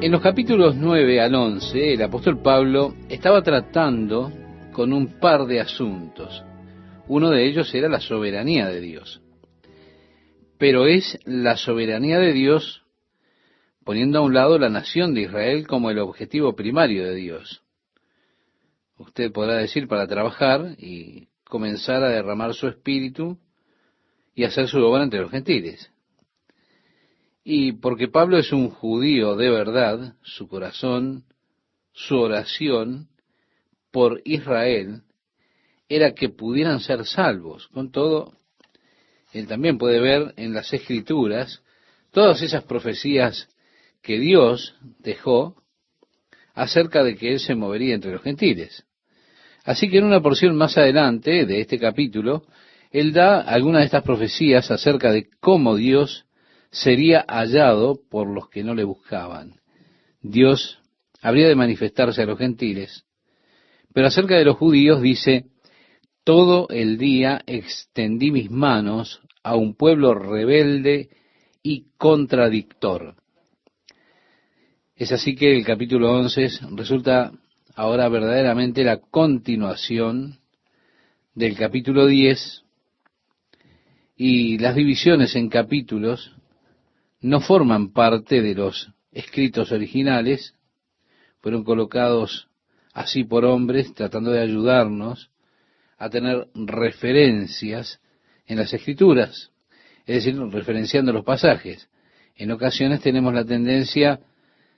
En los capítulos 9 al 11, el apóstol Pablo estaba tratando con un par de asuntos. Uno de ellos era la soberanía de Dios. Pero es la soberanía de Dios poniendo a un lado la nación de Israel como el objetivo primario de Dios. Usted podrá decir para trabajar y comenzar a derramar su espíritu y hacer su obra entre los gentiles. Y porque Pablo es un judío de verdad, su corazón, su oración por Israel era que pudieran ser salvos. Con todo, él también puede ver en las Escrituras todas esas profecías que Dios dejó acerca de que él se movería entre los gentiles. Así que en una porción más adelante de este capítulo, él da algunas de estas profecías acerca de cómo Dios sería hallado por los que no le buscaban. Dios habría de manifestarse a los gentiles, pero acerca de los judíos dice: todo el día extendí mis manos a un pueblo rebelde y contradictor. Es así que el capítulo 11 resulta ahora verdaderamente la continuación del capítulo 10, y las divisiones en capítulos no forman parte de los escritos originales, fueron colocados así por hombres tratando de ayudarnos a tener referencias en las Escrituras, es decir, referenciando los pasajes. En ocasiones tenemos la tendencia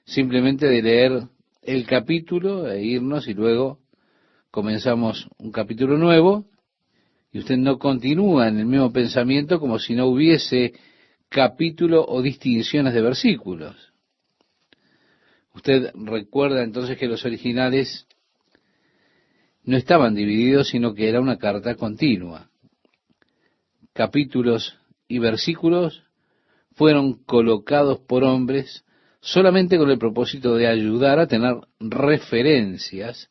simplemente de leer el capítulo e irnos y luego comenzamos un capítulo nuevo y usted no continúa en el mismo pensamiento como si no hubiese capítulo o distinciones de versículos. Usted recuerda entonces que los originales no estaban divididos, sino que era una carta continua. Capítulos y versículos fueron colocados por hombres solamente con el propósito de ayudar a tener referencias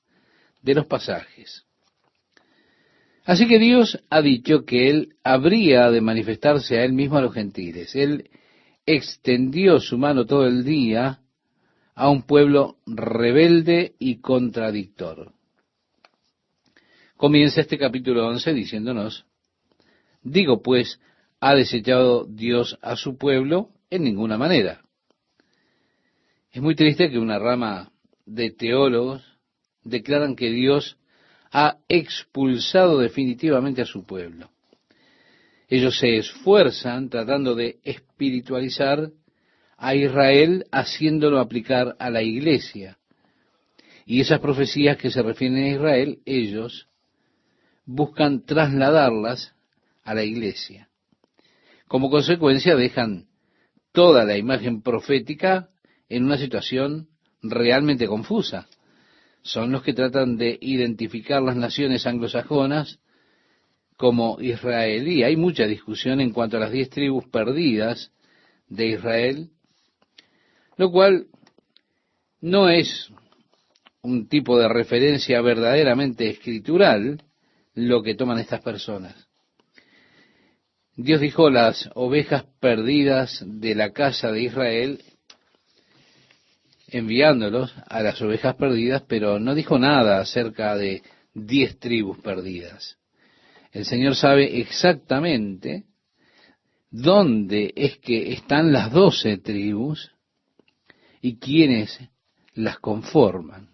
de los pasajes. Así que Dios ha dicho que Él habría de manifestarse a Él mismo a los gentiles. Él extendió su mano todo el día a un pueblo rebelde y contradictor. Comienza este capítulo 11 diciéndonos: digo pues, ¿ha desechado Dios a su pueblo? En ninguna manera. Es muy triste que una rama de teólogos declaran que Dios ha expulsado definitivamente a su pueblo. Ellos se esfuerzan tratando de espiritualizar a Israel, haciéndolo aplicar a la iglesia. Y esas profecías que se refieren a Israel, ellos buscan trasladarlas a la iglesia. Como consecuencia, dejan toda la imagen profética en una situación realmente confusa. Son los que tratan de identificar las naciones anglosajonas como Israel. Y hay mucha discusión en cuanto a las 10 tribus perdidas de Israel, lo cual no es un tipo de referencia verdaderamente escritural lo que toman estas personas. Dios dijo las ovejas perdidas de la casa de Israel, enviándolos a las ovejas perdidas, pero no dijo nada acerca de 10 tribus perdidas. El Señor sabe exactamente dónde es que están las 12 tribus y quiénes las conforman.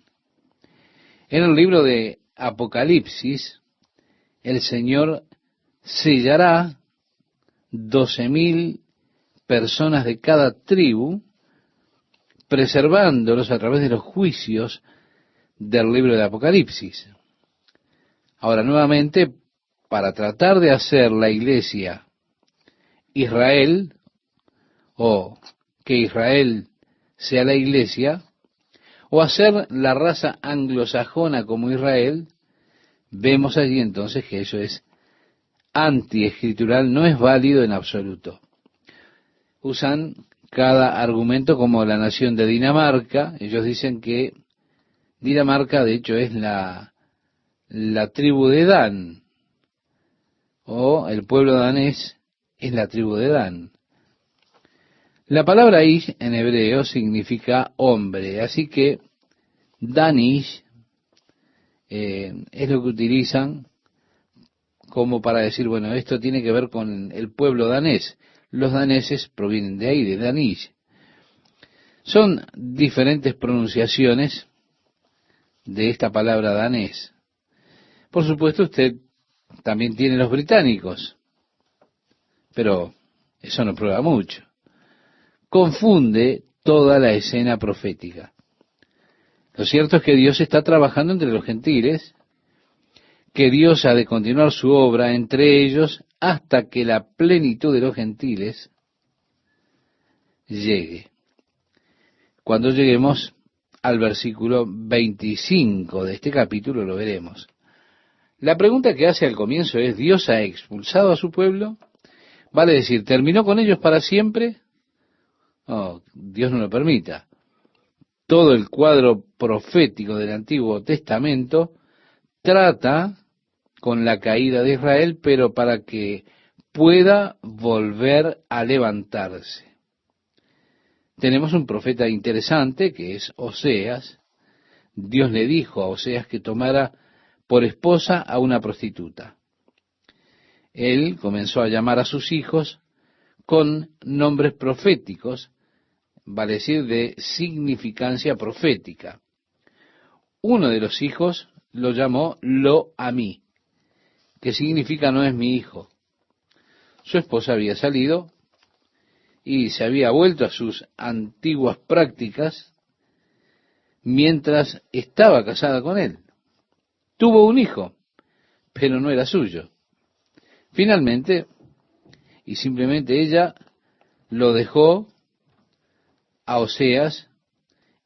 En el libro de Apocalipsis, el Señor sellará 12,000 personas de cada tribu, preservándolos a través de los juicios del libro de Apocalipsis. Ahora, nuevamente, para tratar de hacer la iglesia Israel, o que Israel sea la iglesia, o hacer la raza anglosajona como Israel, vemos allí entonces que eso es antiescritural, no es válido en absoluto. Usan cada argumento como la nación de Dinamarca. Ellos dicen que Dinamarca de hecho es la tribu de Dan, o el pueblo danés es la tribu de Dan. La palabra ish en hebreo significa hombre, así que Dan Ish es lo que utilizan como para decir, bueno, esto tiene que ver con el pueblo danés. Los daneses provienen de ahí, de Dan Ish. Son diferentes pronunciaciones de esta palabra danés. Por supuesto, usted también tiene los británicos, pero eso no prueba mucho. Confunde toda la escena profética. Lo cierto es que Dios está trabajando entre los gentiles, que Dios ha de continuar su obra entre ellos hasta que la plenitud de los gentiles llegue. Cuando lleguemos al versículo 25 de este capítulo lo veremos. La pregunta que hace al comienzo es, ¿Dios ha expulsado a su pueblo? Vale decir, ¿terminó con ellos para siempre? Oh, Dios no lo permita. Todo el cuadro profético del Antiguo Testamento trata con la caída de Israel, pero para que pueda volver a levantarse. Tenemos un profeta interesante que es Oseas. Dios le dijo a Oseas que tomara por esposa a una prostituta. Él comenzó a llamar a sus hijos con nombres proféticos, vale decir, de significancia profética. Uno de los hijos lo llamó Lo-Amí, que significa no es mi hijo. Su esposa había salido y se había vuelto a sus antiguas prácticas mientras estaba casada con él. Tuvo un hijo, pero no era suyo. Finalmente, y simplemente ella lo dejó a Oseas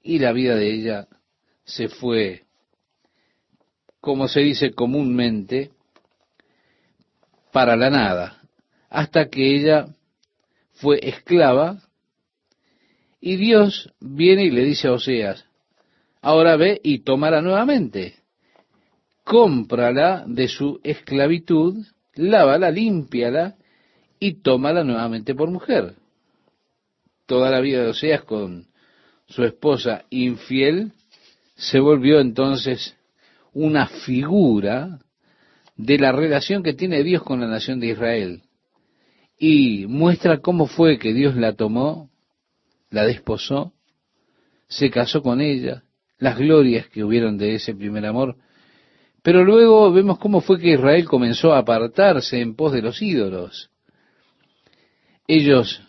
y la vida de ella se fue, como se dice comúnmente, para la nada, hasta que ella fue esclava y Dios viene y le dice a Oseas, ahora ve y tómala nuevamente, cómprala de su esclavitud, lávala, límpiala y tómala nuevamente por mujer. Toda la vida de Oseas con su esposa infiel se volvió entonces una figura de la relación que tiene Dios con la nación de Israel y muestra cómo fue que Dios la tomó, la desposó, se casó con ella, las glorias que hubieron de ese primer amor, pero luego vemos cómo fue que Israel comenzó a apartarse en pos de los ídolos. Ellos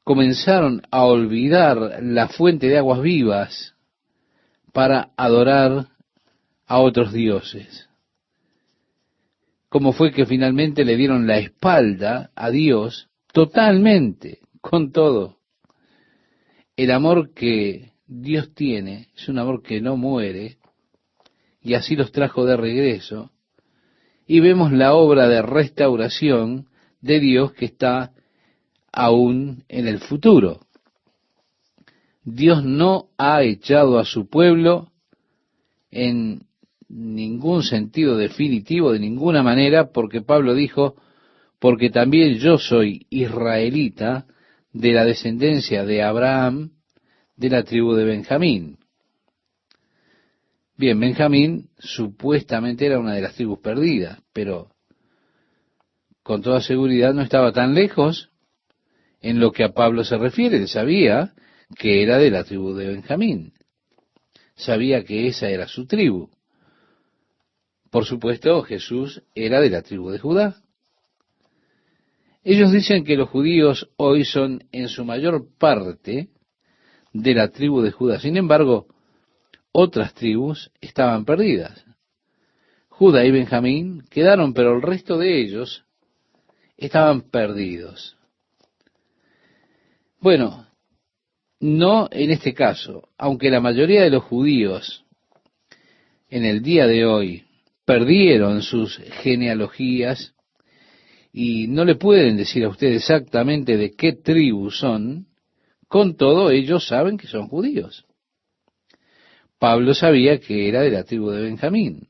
comenzaron a olvidar la fuente de aguas vivas para adorar a otros dioses. Cómo fue que finalmente le dieron la espalda a Dios totalmente, con todo. El amor que Dios tiene es un amor que no muere, y así los trajo de regreso, y vemos la obra de restauración de Dios que está aún en el futuro. Dios no ha echado a su pueblo en ningún sentido definitivo, de ninguna manera, porque Pablo dijo, porque también yo soy israelita de la descendencia de Abraham, de la tribu de Benjamín. Bien, Benjamín supuestamente era una de las tribus perdidas, pero con toda seguridad no estaba tan lejos en lo que a Pablo se refiere. Él sabía que era de la tribu de Benjamín. Sabía que esa era su tribu. Por supuesto, Jesús era de la tribu de Judá. Ellos dicen que los judíos hoy son en su mayor parte de la tribu de Judá. Sin embargo, otras tribus estaban perdidas. Judá y Benjamín quedaron, pero el resto de ellos estaban perdidos. Bueno, no en este caso, aunque la mayoría de los judíos en el día de hoy perdieron sus genealogías y no le pueden decir a usted exactamente de qué tribu son, con todo ellos saben que son judíos. Pablo sabía que era de la tribu de Benjamín.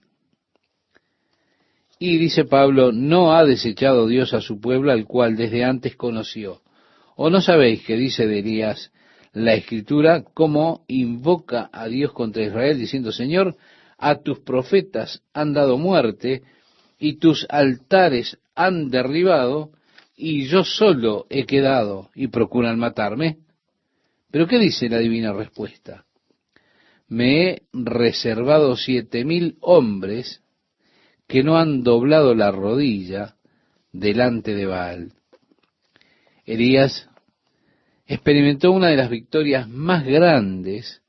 Y dice Pablo, no ha desechado Dios a su pueblo al cual desde antes conoció. ¿O no sabéis que dice de Elías la Escritura, cómo invoca a Dios contra Israel, diciendo, Señor, a tus profetas han dado muerte, y tus altares han derribado, y yo solo he quedado, y procuran matarme? ¿Pero qué dice la divina respuesta? Me he reservado 7,000 hombres que no han doblado la rodilla delante de Baal. Elías experimentó una de las victorias más grandes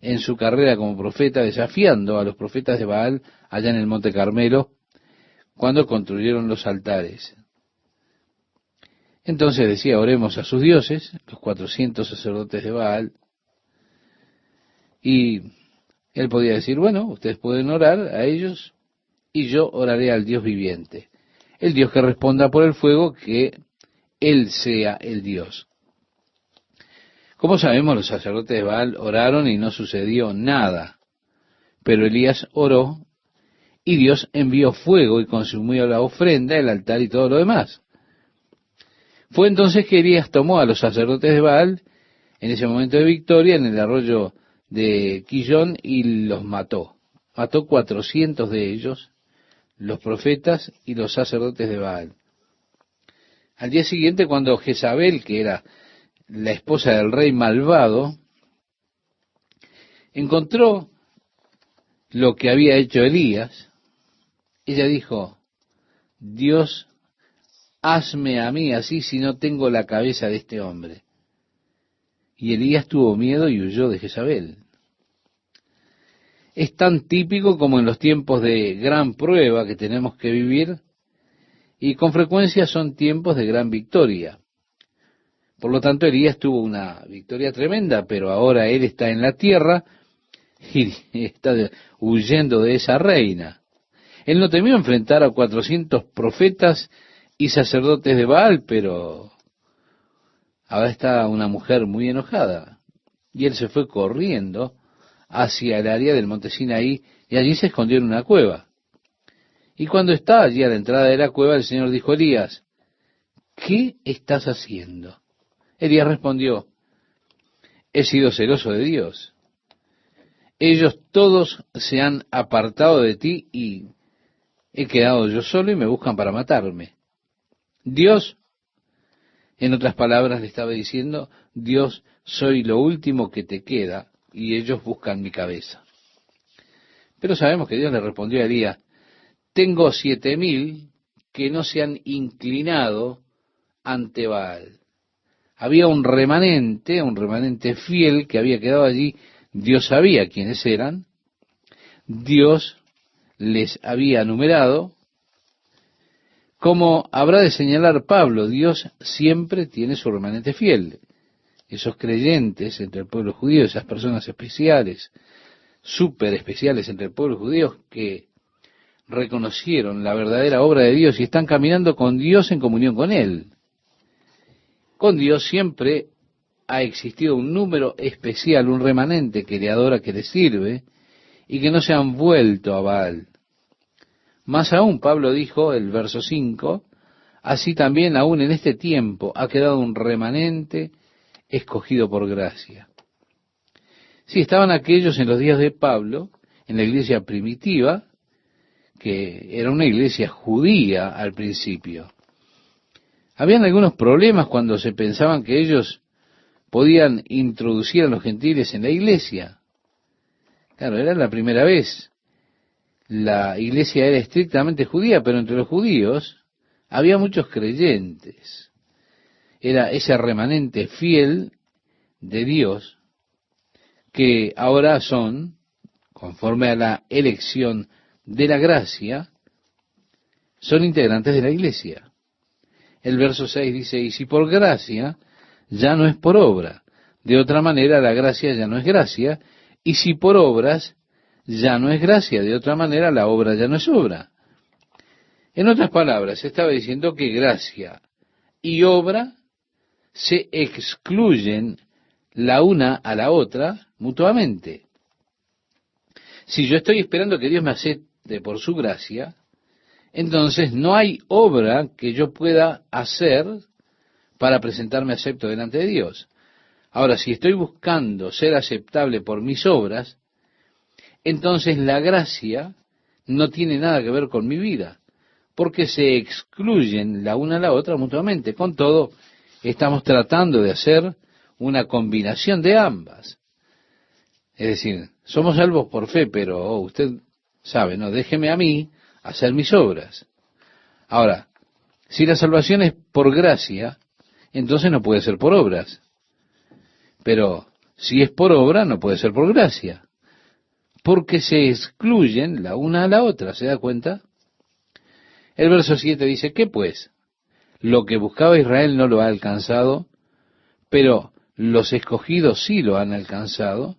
en su carrera como profeta, desafiando a los profetas de Baal allá en el Monte Carmelo, cuando construyeron los altares. Entonces decía, oremos a sus dioses, los 400 sacerdotes de Baal, y él podía decir, bueno, ustedes pueden orar a ellos, y yo oraré al Dios viviente, el Dios que responda por el fuego, que Él sea el Dios. Como sabemos, los sacerdotes de Baal oraron y no sucedió nada, pero Elías oró, y Dios envió fuego y consumió la ofrenda, el altar y todo lo demás. Fue entonces que Elías tomó a los sacerdotes de Baal, en ese momento de victoria, en el arroyo de Quillón, y los mató. Mató 400 de ellos, los profetas y los sacerdotes de Baal. Al día siguiente, cuando Jezabel, que era la esposa del rey malvado, encontró lo que había hecho Elías, ella dijo, Dios, hazme a mí así si no tengo la cabeza de este hombre. Y Elías tuvo miedo y huyó de Jezabel. Es tan típico como en los tiempos de gran prueba que tenemos que vivir, y con frecuencia son tiempos de gran victoria. Por lo tanto, Elías tuvo una victoria tremenda, pero ahora él está en la tierra y está huyendo de esa reina. Él no temió enfrentar a 400 profetas y sacerdotes de Baal, pero ahora está una mujer muy enojada. Y él se fue corriendo hacia el área del monte Sinaí y allí se escondió en una cueva. Y cuando está allí a la entrada de la cueva, el Señor dijo, Elías, ¿qué estás haciendo? Elías respondió, he sido celoso de Dios. Ellos todos se han apartado de ti y he quedado yo solo y me buscan para matarme. Dios, en otras palabras, le estaba diciendo, Dios, soy lo último que te queda y ellos buscan mi cabeza. Pero sabemos que Dios le respondió a Elías, tengo 7,000 que no se han inclinado ante Baal. Había un remanente fiel que había quedado allí. Dios sabía quiénes eran. Dios les había numerado. Como habrá de señalar Pablo, Dios siempre tiene su remanente fiel. Esos creyentes entre el pueblo judío, esas personas especiales, súper especiales entre el pueblo judío, que reconocieron la verdadera obra de Dios y están caminando con Dios en comunión con Él. Con Dios siempre ha existido un número especial, un remanente que le adora, que le sirve, y que no se han vuelto a Baal. Más aún, Pablo dijo, el verso 5, así también aún en este tiempo ha quedado un remanente escogido por gracia. Sí, estaban aquellos en los días de Pablo, en la iglesia primitiva, que era una iglesia judía al principio. Habían algunos problemas cuando se pensaban que ellos podían introducir a los gentiles en la iglesia. Claro, era la primera vez. La iglesia era estrictamente judía, pero entre los judíos había muchos creyentes. Era ese remanente fiel de Dios que ahora son, conforme a la elección de la gracia, son integrantes de la iglesia. El verso 6 dice, y si por gracia, ya no es por obra. De otra manera, la gracia ya no es gracia. Y si por obras, ya no es gracia. De otra manera, la obra ya no es obra. En otras palabras, estaba diciendo que gracia y obra se excluyen la una a la otra mutuamente. Si yo estoy esperando que Dios me acepte por su gracia, entonces no hay obra que yo pueda hacer para presentarme acepto delante de Dios. Ahora, si estoy buscando ser aceptable por mis obras, entonces la gracia no tiene nada que ver con mi vida, porque se excluyen la una a la otra mutuamente. Con todo, estamos tratando de hacer una combinación de ambas. Es decir, somos salvos por fe, pero usted sabe, no, déjeme a mí hacer mis obras. Ahora, si la salvación es por gracia, entonces no puede ser por obras. Pero si es por obra, no puede ser por gracia, porque se excluyen la una a la otra, ¿se da cuenta? El verso 7 dice, ¿qué pues? Lo que buscaba Israel no lo ha alcanzado, pero los escogidos sí lo han alcanzado,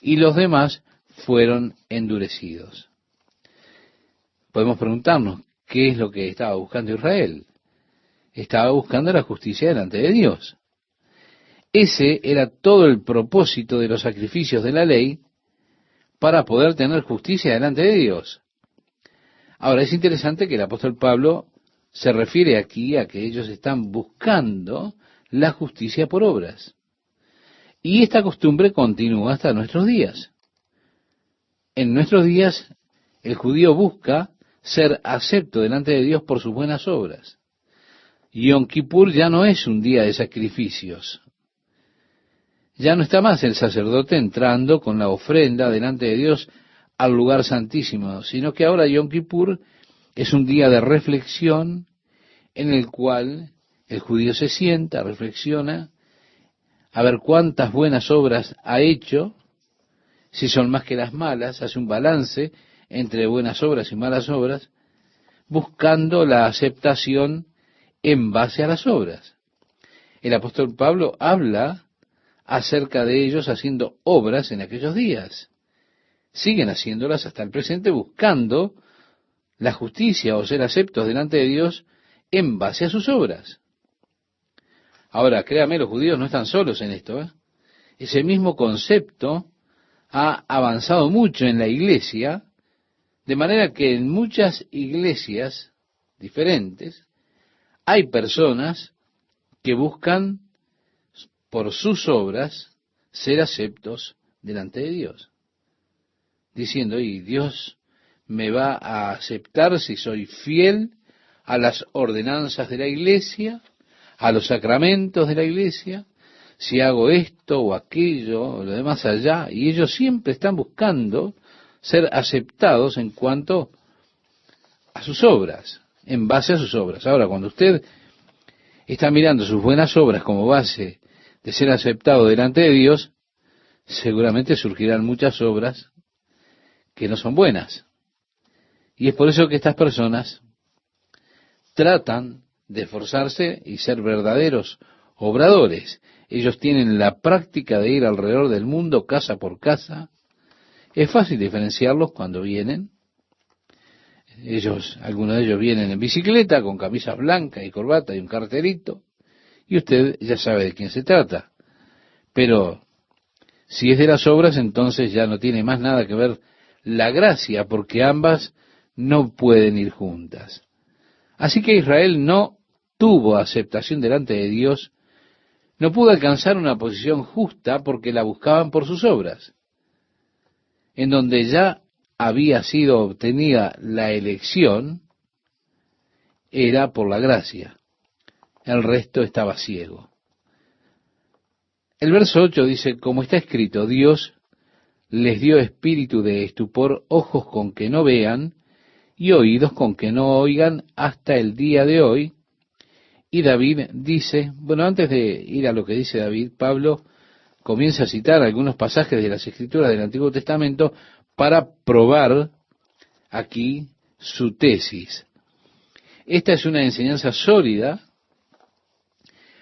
y los demás fueron endurecidos. Podemos preguntarnos, ¿qué es lo que estaba buscando Israel? Estaba buscando la justicia delante de Dios. Ese era todo el propósito de los sacrificios de la ley, para poder tener justicia delante de Dios. Ahora, es interesante que el apóstol Pablo se refiere aquí a que ellos están buscando la justicia por obras. Y esta costumbre continúa hasta nuestros días. En nuestros días, el judío busca ser acepto delante de Dios por sus buenas obras. Yom Kippur ya no es un día de sacrificios. Ya no está más el sacerdote entrando con la ofrenda delante de Dios al lugar santísimo, sino que ahora Yom Kippur es un día de reflexión en el cual el judío se sienta, reflexiona, a ver cuántas buenas obras ha hecho, si son más que las malas, hace un balance entre buenas obras y malas obras, buscando la aceptación en base a las obras. El apóstol Pablo habla acerca de ellos haciendo obras en aquellos días. Siguen haciéndolas hasta el presente, buscando la justicia o ser aceptos delante de Dios en base a sus obras. Ahora, créame, los judíos no están solos en esto, ¿eh? Ese mismo concepto ha avanzado mucho en la iglesia, de manera que en muchas iglesias diferentes hay personas que buscan por sus obras ser aceptos delante de Dios, diciendo, y Dios me va a aceptar si soy fiel a las ordenanzas de la iglesia, a los sacramentos de la iglesia, si hago esto o aquello o lo demás allá, y ellos siempre están buscando ser aceptados en cuanto a sus obras, en base a sus obras. Ahora, cuando usted está mirando sus buenas obras como base de ser aceptado delante de Dios, seguramente surgirán muchas obras que no son buenas. Y es por eso que estas personas tratan de esforzarse y ser verdaderos obradores. Ellos tienen la práctica de ir alrededor del mundo, casa por casa. Es fácil diferenciarlos cuando vienen. Algunos de ellos vienen en bicicleta, con camisas blancas y corbata y un carterito, y usted ya sabe de quién se trata. Pero si es de las obras, entonces ya no tiene más nada que ver la gracia, porque ambas no pueden ir juntas. Así que Israel no tuvo aceptación delante de Dios, no pudo alcanzar una posición justa porque la buscaban por sus obras, en donde ya había sido obtenida la elección, era por la gracia. El resto estaba ciego. El verso 8 dice, como está escrito, Dios les dio espíritu de estupor, ojos con que no vean y oídos con que no oigan hasta el día de hoy. Y David dice, bueno, antes de ir a lo que dice David, Pablo comienza a citar algunos pasajes de las Escrituras del Antiguo Testamento para probar aquí su tesis. Esta es una enseñanza sólida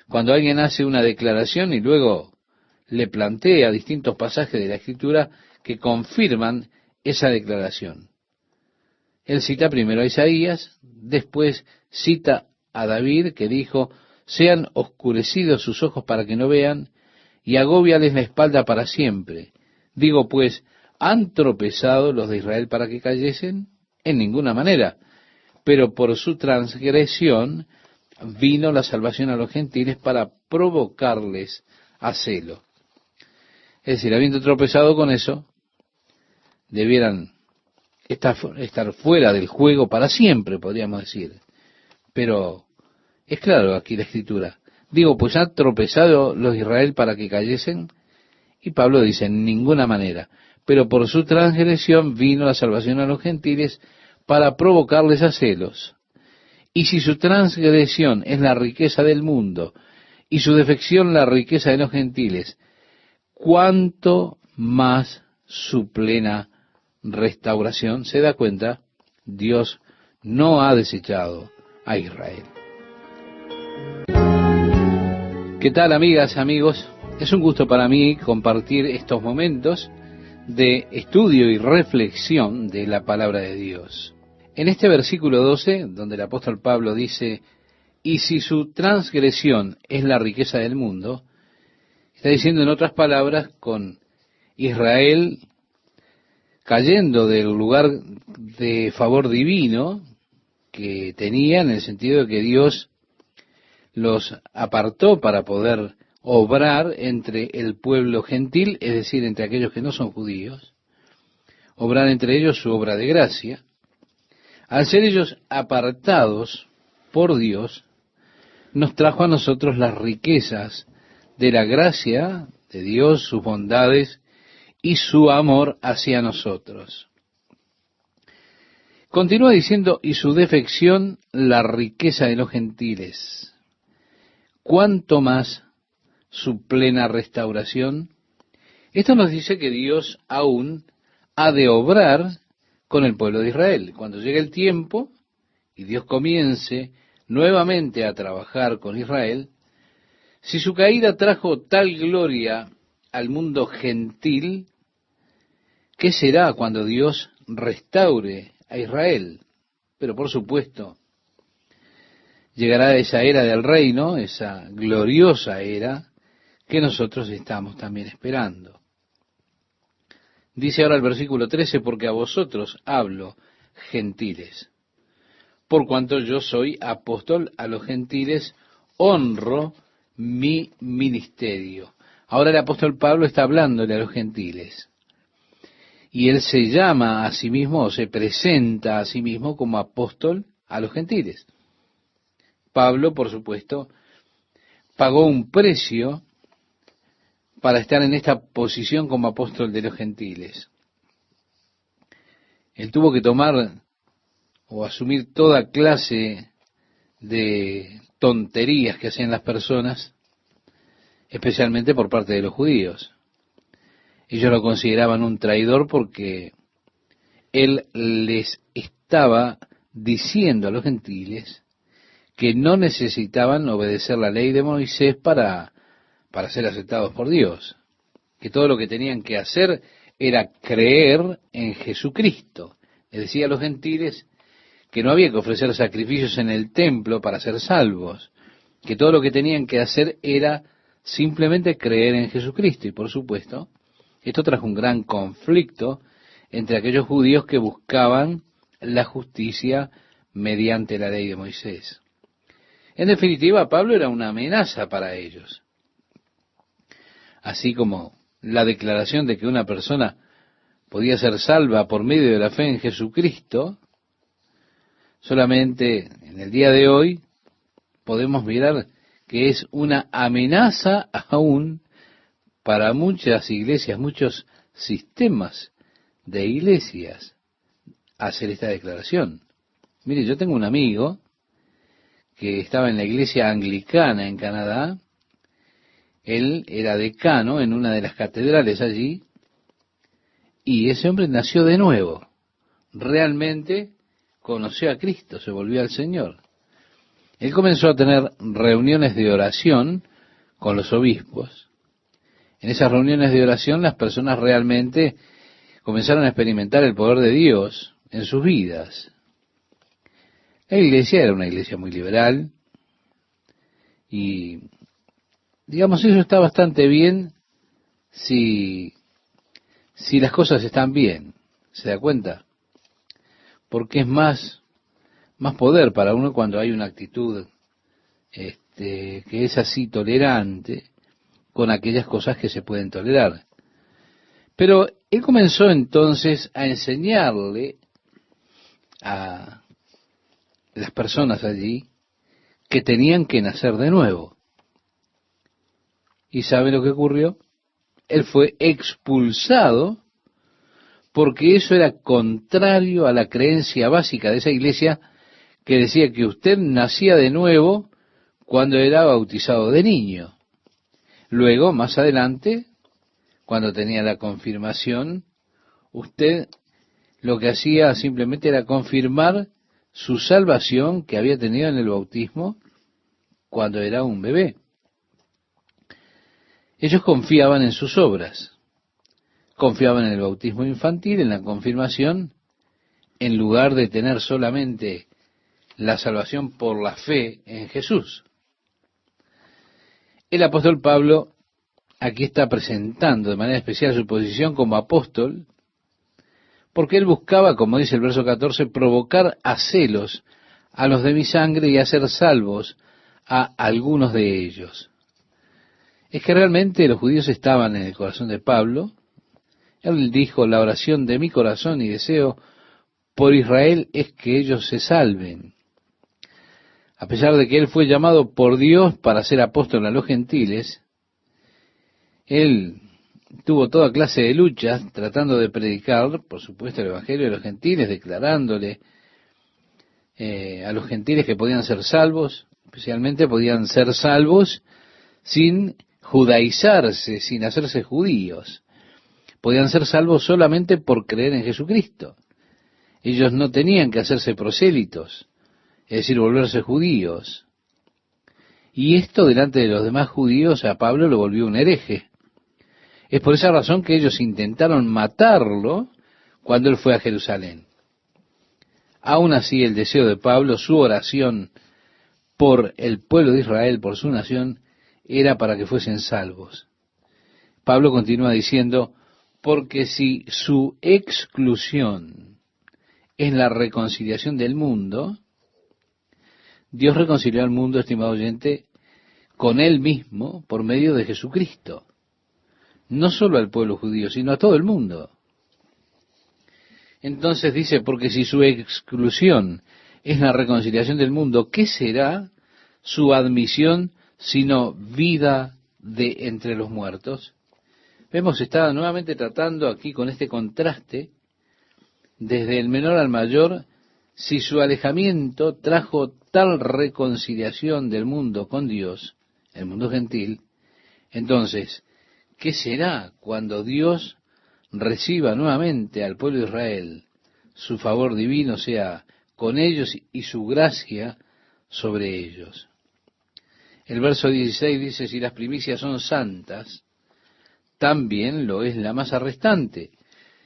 cuando alguien hace una declaración y luego le plantea distintos pasajes de la Escritura que confirman esa declaración. Él cita primero a Isaías, después cita a David, que dijo, sean oscurecidos sus ojos para que no vean, y agóbiales la espalda para siempre. Digo pues, ¿han tropezado los de Israel para que cayesen? En ninguna manera, pero por su transgresión vino la salvación a los gentiles para provocarles a celo. Es decir, habiendo tropezado con eso, debieran estar fuera del juego para siempre, podríamos decir. Pero es claro aquí la escritura. Digo, pues han tropezado los de Israel para que cayesen. Y Pablo dice, en ninguna manera. Pero por su transgresión vino la salvación a los gentiles para provocarles a celos. Y si su transgresión es la riqueza del mundo y su defección la riqueza de los gentiles, ¿cuánto más su plena restauración? ¿Se da cuenta? Dios no ha desechado a Israel. ¿Qué tal, amigas, amigos? Es un gusto para mí compartir estos momentos de estudio y reflexión de la palabra de Dios. En este versículo 12, donde el apóstol Pablo dice, y si su transgresión es la riqueza del mundo, está diciendo en otras palabras, con Israel cayendo del lugar de favor divino que tenía, en el sentido de que Dios los apartó para poder obrar entre el pueblo gentil, es decir, entre aquellos que no son judíos, obrar entre ellos su obra de gracia. Al ser ellos apartados por Dios, nos trajo a nosotros las riquezas de la gracia de Dios, sus bondades y su amor hacia nosotros. Continúa diciendo, y su defección, la riqueza de los gentiles. ¿Cuánto más su plena restauración? Esto nos dice que Dios aún ha de obrar con el pueblo de Israel. Cuando llegue el tiempo y Dios comience nuevamente a trabajar con Israel, si su caída trajo tal gloria al mundo gentil, ¿qué será cuando Dios restaure a Israel? Pero por supuesto, llegará esa era del reino, esa gloriosa era que nosotros estamos también esperando. Dice ahora el versículo 13, porque a vosotros hablo, gentiles. Por cuanto yo soy apóstol a los gentiles, honro mi ministerio. Ahora el apóstol Pablo está hablándole a los gentiles. Y él se llama a sí mismo, o se presenta a sí mismo como apóstol a los gentiles. Pablo, por supuesto, pagó un precio para estar en esta posición como apóstol de los gentiles. Él tuvo que tomar o asumir toda clase de tonterías que hacían las personas, especialmente por parte de los judíos. Ellos lo consideraban un traidor porque él les estaba diciendo a los gentiles que no necesitaban obedecer la ley de Moisés para ser aceptados por Dios, que todo lo que tenían que hacer era creer en Jesucristo. Les decía a los gentiles que no había que ofrecer sacrificios en el templo para ser salvos, que todo lo que tenían que hacer era simplemente creer en Jesucristo. Y por supuesto, esto trajo un gran conflicto entre aquellos judíos que buscaban la justicia mediante la ley de Moisés. En definitiva, Pablo era una amenaza para ellos. Así como la declaración de que una persona podía ser salva por medio de la fe en Jesucristo, solamente en el día de hoy podemos mirar que es una amenaza aún para muchas iglesias, muchos sistemas de iglesias, hacer esta declaración. Mire, yo tengo un amigo que estaba en la iglesia anglicana en Canadá. Él era decano en una de las catedrales allí, y ese hombre nació de nuevo. Realmente conoció a Cristo, se volvió al Señor. Él comenzó a tener reuniones de oración con los obispos. En esas reuniones de oración las personas realmente comenzaron a experimentar el poder de Dios en sus vidas. La iglesia era una iglesia muy liberal y, digamos, eso está bastante bien si las cosas están bien. ¿Se da cuenta? Porque es más poder para uno cuando hay una actitud que es así tolerante con aquellas cosas que se pueden tolerar. Pero él comenzó entonces a enseñarle a las personas allí que tenían que nacer de nuevo. ¿Y sabe lo que ocurrió? Él fue expulsado porque eso era contrario a la creencia básica de esa iglesia que decía que usted nacía de nuevo cuando era bautizado de niño. Luego, más adelante, cuando tenía la confirmación, usted lo que hacía simplemente era confirmar su salvación que había tenido en el bautismo cuando era un bebé. Ellos confiaban en sus obras, confiaban en el bautismo infantil, en la confirmación, en lugar de tener solamente la salvación por la fe en Jesús. El apóstol Pablo aquí está presentando de manera especial su posición como apóstol, porque él buscaba, como dice el verso 14, provocar a celos a los de mi sangre y hacer salvos a algunos de ellos. Es que realmente los judíos estaban en el corazón de Pablo. Él dijo, la oración de mi corazón y deseo por Israel es que ellos se salven. A pesar de que él fue llamado por Dios para ser apóstol a los gentiles, él tuvo toda clase de luchas tratando de predicar, por supuesto, el evangelio de los gentiles, declarándole a los gentiles que podían ser salvos, especialmente podían ser salvos sin judaizarse, sin hacerse judíos. Podían ser salvos solamente por creer en Jesucristo. Ellos no tenían que hacerse prosélitos, es decir, volverse judíos. Y esto delante de los demás judíos a Pablo lo volvió un hereje. Es por esa razón que ellos intentaron matarlo cuando él fue a Jerusalén. Aún así, el deseo de Pablo, su oración por el pueblo de Israel, por su nación, era para que fuesen salvos. Pablo continúa diciendo, porque si su exclusión es la reconciliación del mundo, Dios reconcilió al mundo, estimado oyente, con él mismo por medio de Jesucristo. No solo al pueblo judío, sino a todo el mundo. Entonces dice, porque si su exclusión es la reconciliación del mundo, ¿qué será su admisión sino vida de entre los muertos? Vemos, está nuevamente tratando aquí con este contraste, desde el menor al mayor, si su alejamiento trajo tal reconciliación del mundo con Dios, el mundo gentil, entonces, ¿qué será cuando Dios reciba nuevamente al pueblo de Israel, su favor divino sea con ellos y su gracia sobre ellos? El verso 16 dice, si las primicias son santas, también lo es la masa restante.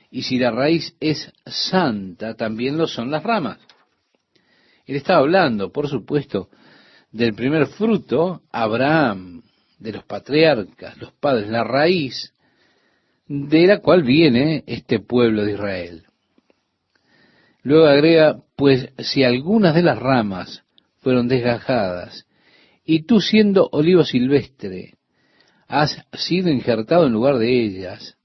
Y si la raíz es santa, también lo son las ramas. Él está hablando, por supuesto, del primer fruto, Abraham, de los patriarcas, los padres, la raíz de la cual viene este pueblo de Israel. Luego agrega, pues si algunas de las ramas fueron desgajadas, y tú siendo olivo silvestre, has sido injertado en lugar de ellas,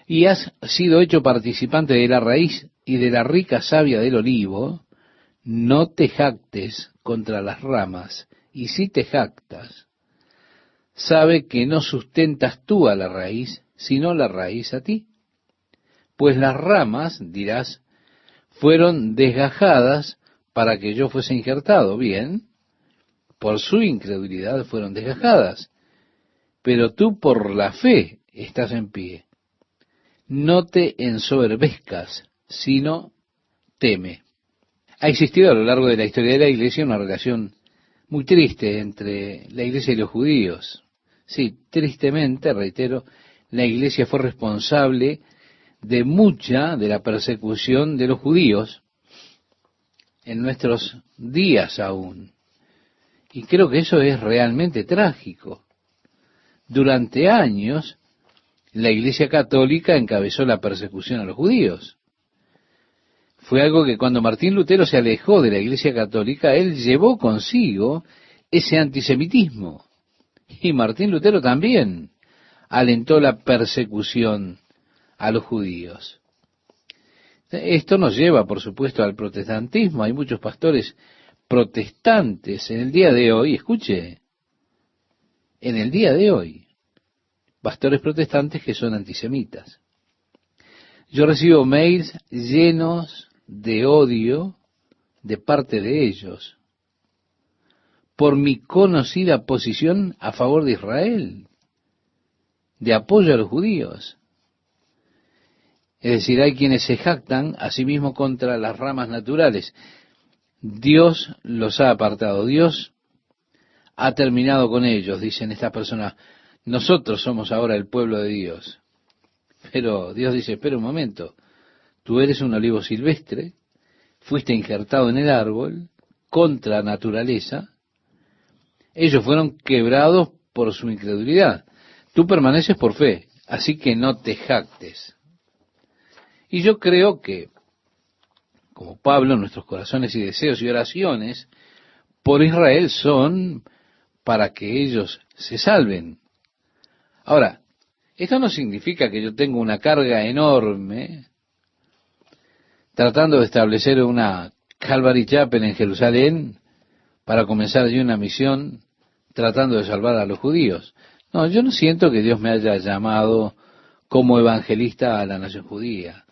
y has sido hecho participante de la raíz y de la rica savia del olivo, no te jactes contra las ramas, y si te jactas, sabe que no sustentas tú a la raíz, sino la raíz a ti. Pues las ramas, dirás, fueron desgajadas para que yo fuese injertado. Bien, por su incredulidad fueron desgajadas, pero tú por la fe estás en pie. No te ensoberbezcas, sino teme. Ha existido a lo largo de la historia de la Iglesia una relación muy triste entre la Iglesia y los judíos. Sí, tristemente, reitero, la Iglesia fue responsable de mucha de la persecución de los judíos en nuestros días aún. Y creo que eso es realmente trágico. Durante años, la Iglesia Católica encabezó la persecución a los judíos. Fue algo que cuando Martín Lutero se alejó de la Iglesia Católica, él llevó consigo ese antisemitismo. Y Martín Lutero también alentó la persecución a los judíos. Esto nos lleva, por supuesto, al protestantismo. Hay muchos pastores protestantes en el día de hoy, escuche, en el día de hoy, pastores protestantes que son antisemitas. Yo recibo mails llenos de odio de parte de ellos por mi conocida posición a favor de Israel, de apoyo a los judíos. Es decir, hay quienes se jactan a sí mismos contra las ramas naturales. Dios los ha apartado, Dios ha terminado con ellos, dicen estas personas. Nosotros somos ahora el pueblo de Dios. Pero Dios dice, espera un momento, tú eres un olivo silvestre, fuiste injertado en el árbol, contra naturaleza, ellos fueron quebrados por su incredulidad. Tú permaneces por fe, así que no te jactes. Y yo creo que, como Pablo, nuestros corazones y deseos y oraciones por Israel son para que ellos se salven. Ahora, esto no significa que yo tenga una carga enorme tratando de establecer una Calvary Chapel en Jerusalén para comenzar allí una misión tratando de salvar a los judíos. No, yo no siento que Dios me haya llamado como evangelista a la nación judía.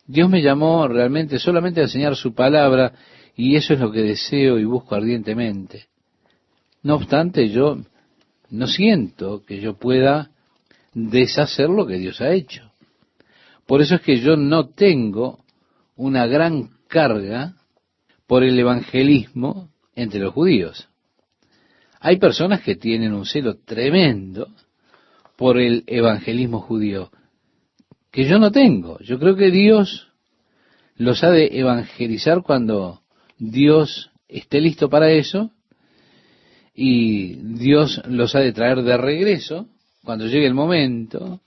Dios me llamó realmente solamente a enseñar su palabra y eso es lo que deseo y busco ardientemente. No obstante, yo no siento que yo pueda deshacer lo que Dios ha hecho. Por eso es que yo no tengo una gran carga por el evangelismo entre los judíos. Hay personas que tienen un celo tremendo por el evangelismo judío, que yo no tengo. Yo creo que Dios los ha de evangelizar cuando Dios esté listo para eso, y Dios los ha de traer de regreso cuando llegue el momento.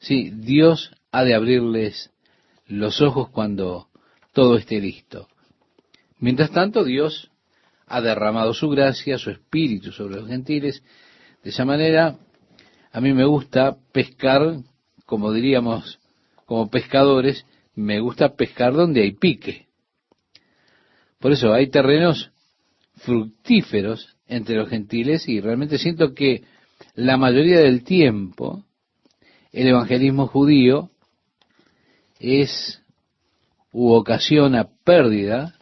Sí, Dios ha de abrirles los ojos cuando todo esté listo. Mientras tanto, Dios ha derramado su gracia, su espíritu sobre los gentiles. De esa manera, a mí me gusta pescar, como diríamos, como pescadores, me gusta pescar donde hay pique. Por eso hay terrenos fructíferos entre los gentiles y realmente siento que la mayoría del tiempo el evangelismo judío es u ocasiona pérdida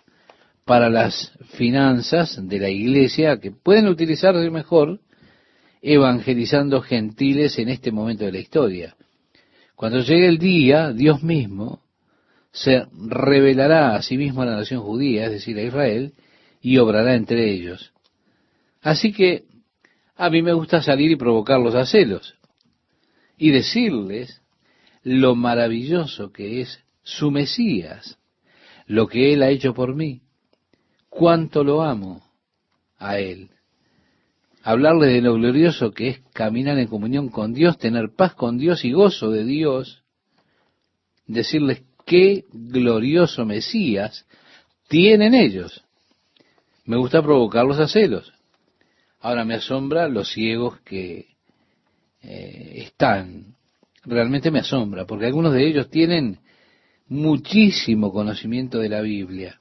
para las finanzas de la iglesia, que pueden utilizarse mejor evangelizando gentiles en este momento de la historia. Cuando llegue el día, Dios mismo se revelará a sí mismo a la nación judía, es decir, a Israel, y obrará entre ellos. Así que a mí me gusta salir y provocarlos a celos y decirles lo maravilloso que es su Mesías, lo que Él ha hecho por mí, cuánto lo amo a Él. Hablarles de lo glorioso que es caminar en comunión con Dios, tener paz con Dios y gozo de Dios, decirles qué glorioso Mesías tienen ellos. Me gusta provocarlos a celos. Ahora me asombra los ciegos que están. Realmente me asombra, porque algunos de ellos tienen muchísimo conocimiento de la Biblia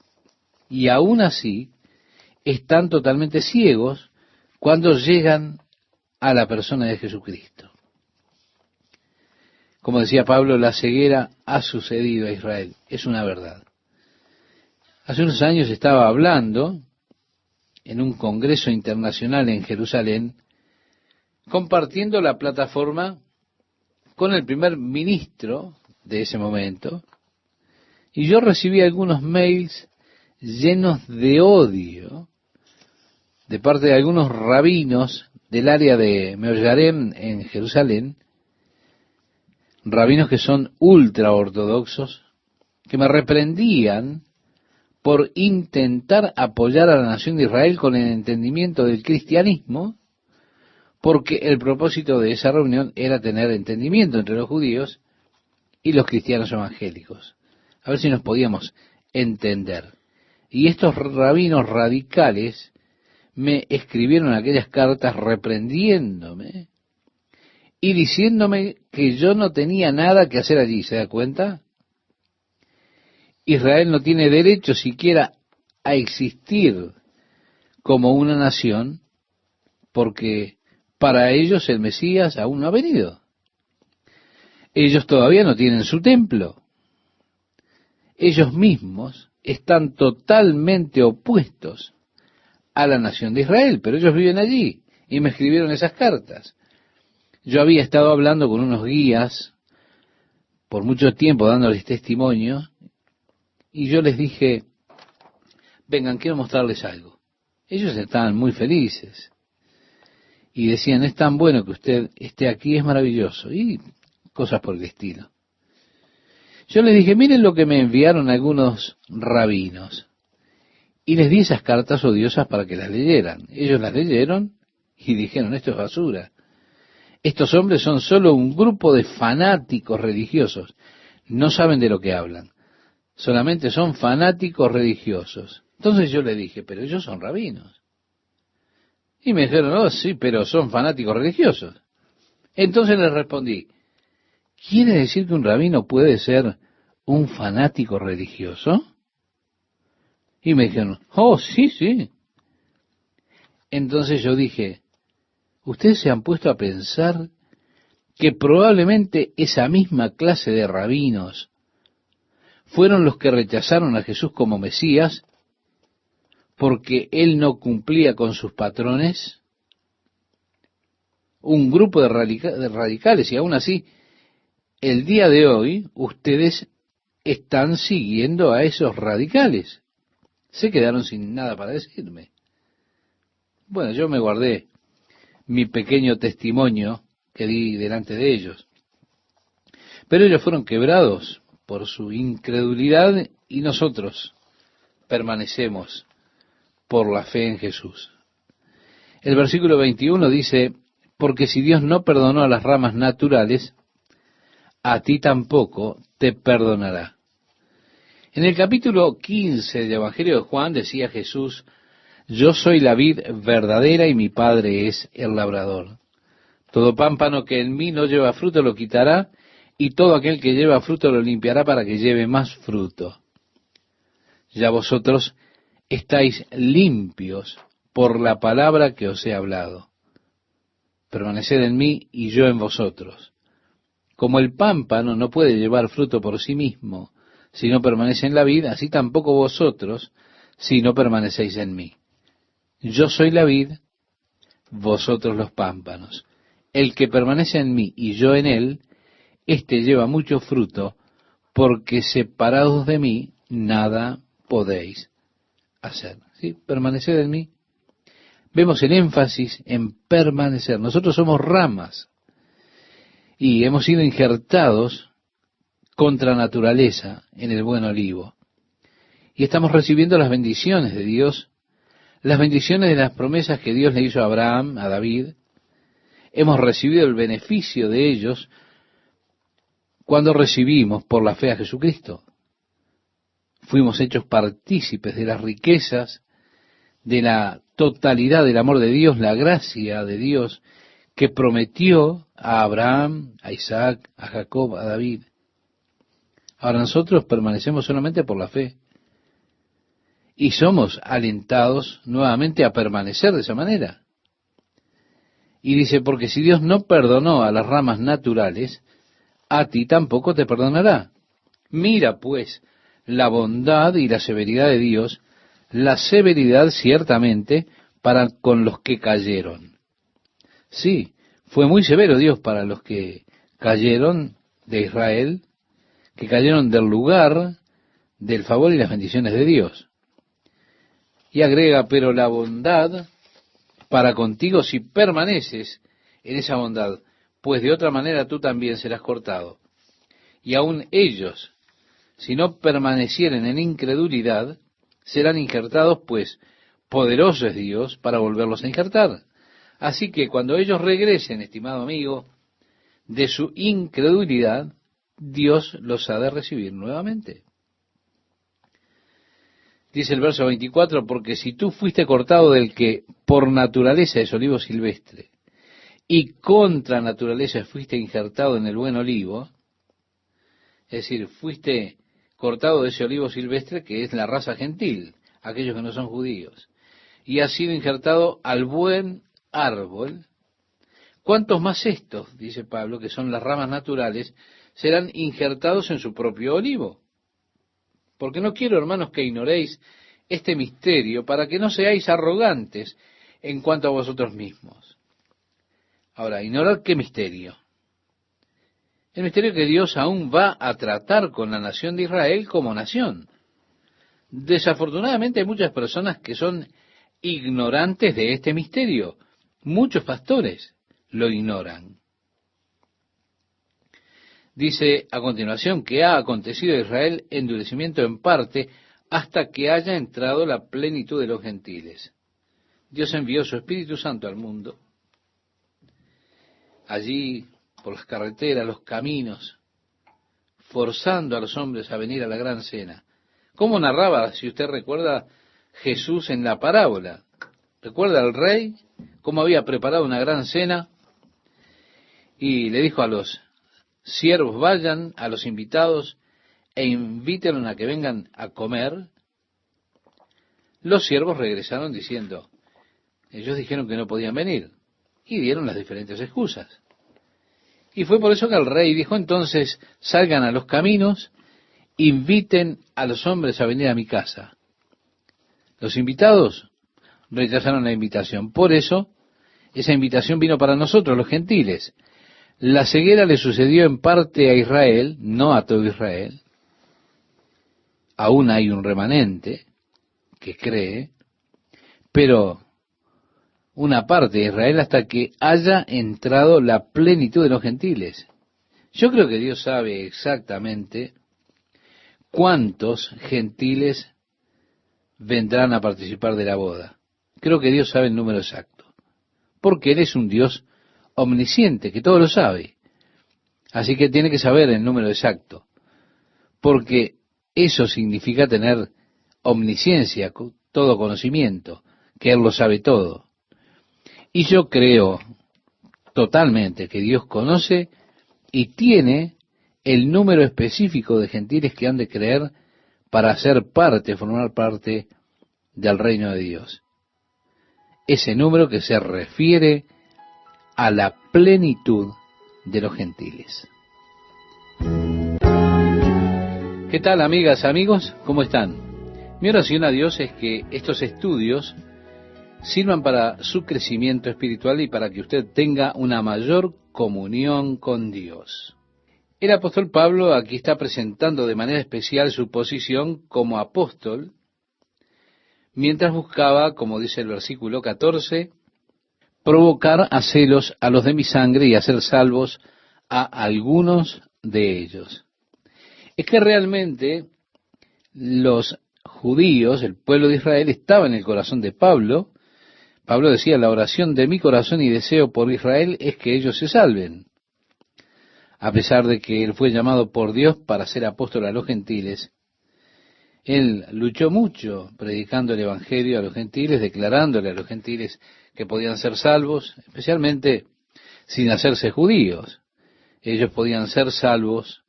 y aún así están totalmente ciegos cuando llegan a la persona de Jesucristo. Como decía Pablo, la ceguera ha sucedido a Israel, es una verdad. Hace unos años estaba hablando en un congreso internacional en Jerusalén, compartiendo la plataforma con el primer ministro de ese momento, y yo recibí algunos mails llenos de odio de parte de algunos rabinos del área de Meoyarem en Jerusalén, rabinos que son ultra ortodoxos, que me reprendían por intentar apoyar a la nación de Israel con el entendimiento del cristianismo, porque el propósito de esa reunión era tener entendimiento entre los judíos y los cristianos evangélicos. A ver si nos podíamos entender. Y estos rabinos radicales me escribieron aquellas cartas reprendiéndome y diciéndome que yo no tenía nada que hacer allí. ¿Se da cuenta? Israel no tiene derecho siquiera a existir como una nación, porque para ellos el Mesías aún no ha venido. Ellos todavía no tienen su templo. Ellos mismos están totalmente opuestos a la nación de Israel, pero ellos viven allí y me escribieron esas cartas. Yo había estado hablando con unos guías por mucho tiempo dándoles testimonio y yo les dije, vengan, quiero mostrarles algo. Ellos estaban muy felices y decían, es tan bueno que usted esté aquí, es maravilloso, y cosas por el estilo. Yo les dije, miren lo que me enviaron algunos rabinos, y les di esas cartas odiosas para que las leyeran. Ellos las leyeron y dijeron, esto es basura. Estos hombres son solo un grupo de fanáticos religiosos, no saben de lo que hablan, solamente son fanáticos religiosos. Entonces yo les dije, pero ellos son rabinos. Y me dijeron, oh sí, pero son fanáticos religiosos. Entonces les respondí, ¿quiere decir que un rabino puede ser un fanático religioso? Y me dijeron, oh sí, sí. Entonces yo dije, ustedes se han puesto a pensar que probablemente esa misma clase de rabinos fueron los que rechazaron a Jesús como Mesías porque él no cumplía con sus patrones. Un grupo de radicales, y aún así, el día de hoy, ustedes están siguiendo a esos radicales. Se quedaron sin nada para decirme. Bueno, yo me guardé mi pequeño testimonio que di delante de ellos. Pero ellos fueron quebrados por su incredulidad y nosotros permanecemos por la fe en Jesús. El versículo 21 dice, porque si Dios no perdonó a las ramas naturales, a ti tampoco te perdonará. En el capítulo 15 del Evangelio de Juan decía Jesús, yo soy la vid verdadera y mi Padre es el labrador. Todo pámpano que en mí no lleva fruto lo quitará, y todo aquel que lleva fruto lo limpiará para que lleve más fruto. Ya vosotros estáis limpios por la palabra que os he hablado. Permaneced en mí y yo en vosotros. Como el pámpano no puede llevar fruto por sí mismo si no permanece en la vid, así tampoco vosotros si no permanecéis en mí. Yo soy la vid, vosotros los pámpanos. El que permanece en mí y yo en él, éste lleva mucho fruto, porque separados de mí nada podéis hacer. ¿Sí? Permaneced en mí. Vemos el énfasis en permanecer. Nosotros somos ramas y hemos sido injertados contra naturaleza en el buen olivo. Y estamos recibiendo las bendiciones de Dios, las bendiciones de las promesas que Dios le hizo a Abraham, a David. Hemos recibido el beneficio de ellos cuando recibimos por la fe a Jesucristo. Fuimos hechos partícipes de las riquezas, de la totalidad del amor de Dios, la gracia de Dios que prometió a Abraham, a Isaac, a Jacob, a David. Ahora nosotros permanecemos solamente por la fe y somos alentados nuevamente a permanecer de esa manera. Y dice, porque si Dios no perdonó a las ramas naturales, a ti tampoco te perdonará. Mira pues la bondad y la severidad de Dios, la severidad ciertamente para con los que cayeron. Sí, fue muy severo Dios para los que cayeron de Israel, que cayeron del lugar del favor y las bendiciones de Dios. Y agrega, pero la bondad para contigo si permaneces en esa bondad, pues de otra manera tú también serás cortado. Y aun ellos, si no permanecieren en incredulidad, serán injertados, pues poderoso es Dios para volverlos a injertar. Así que cuando ellos regresen, estimado amigo, de su incredulidad, Dios los ha de recibir nuevamente. Dice el verso 24, porque si tú fuiste cortado del que por naturaleza es olivo silvestre, y contra naturaleza fuiste injertado en el buen olivo, es decir, fuiste cortado de ese olivo silvestre que es la raza gentil, aquellos que no son judíos, y has sido injertado al buen árbol, ¿cuántos más estos, dice Pablo, que son las ramas naturales, serán injertados en su propio olivo? Porque no quiero, hermanos, que ignoréis este misterio para que no seáis arrogantes en cuanto a vosotros mismos. Ahora, ignorad qué misterio. El misterio que Dios aún va a tratar con la nación de Israel como nación. Desafortunadamente hay muchas personas que son ignorantes de este misterio. Muchos pastores lo ignoran. Dice a continuación que ha acontecido a Israel endurecimiento en parte hasta que haya entrado la plenitud de los gentiles. Dios envió su Espíritu Santo al mundo. Allí, por las carreteras, los caminos, forzando a los hombres a venir a la gran cena. ¿Cómo narraba, si usted recuerda, Jesús en la parábola? ¿Recuerda al rey? ¿Cómo había preparado una gran cena? Y le dijo a los siervos, vayan a los invitados e invítenlos a que vengan a comer. Los siervos regresaron diciendo, ellos dijeron que no podían venir, y dieron las diferentes excusas. Y fue por eso que el rey dijo, entonces, salgan a los caminos, inviten a los hombres a venir a mi casa. Los invitados rechazaron la invitación. Por eso, esa invitación vino para nosotros, los gentiles. La ceguera le sucedió en parte a Israel, no a todo Israel. Aún hay un remanente que cree, pero una parte de Israel hasta que haya entrado la plenitud de los gentiles. Yo creo que Dios sabe exactamente cuántos gentiles vendrán a participar de la boda. Creo que Dios sabe el número exacto, porque Él es un Dios omnisciente, que todo lo sabe. Así que tiene que saber el número exacto, porque eso significa tener omnisciencia, todo conocimiento, que Él lo sabe todo. Y yo creo totalmente que Dios conoce y tiene el número específico de gentiles que han de creer para ser parte, formar parte del reino de Dios. Ese número que se refiere a la plenitud de los gentiles. ¿Qué tal, amigas, amigos? ¿Cómo están? Mi oración a Dios es que estos estudios sirvan para su crecimiento espiritual y para que usted tenga una mayor comunión con Dios. El apóstol Pablo aquí está presentando de manera especial su posición como apóstol, mientras buscaba, como dice el versículo 14, provocar a celos a los de mi sangre y hacer salvos a algunos de ellos. Es que realmente los judíos, el pueblo de Israel, estaba en el corazón de Pablo. Pablo decía, la oración de mi corazón y deseo por Israel es que ellos se salven. A pesar de que él fue llamado por Dios para ser apóstol a los gentiles, él luchó mucho predicando el evangelio a los gentiles, declarándole a los gentiles que podían ser salvos, especialmente sin hacerse judíos. Ellos podían ser salvos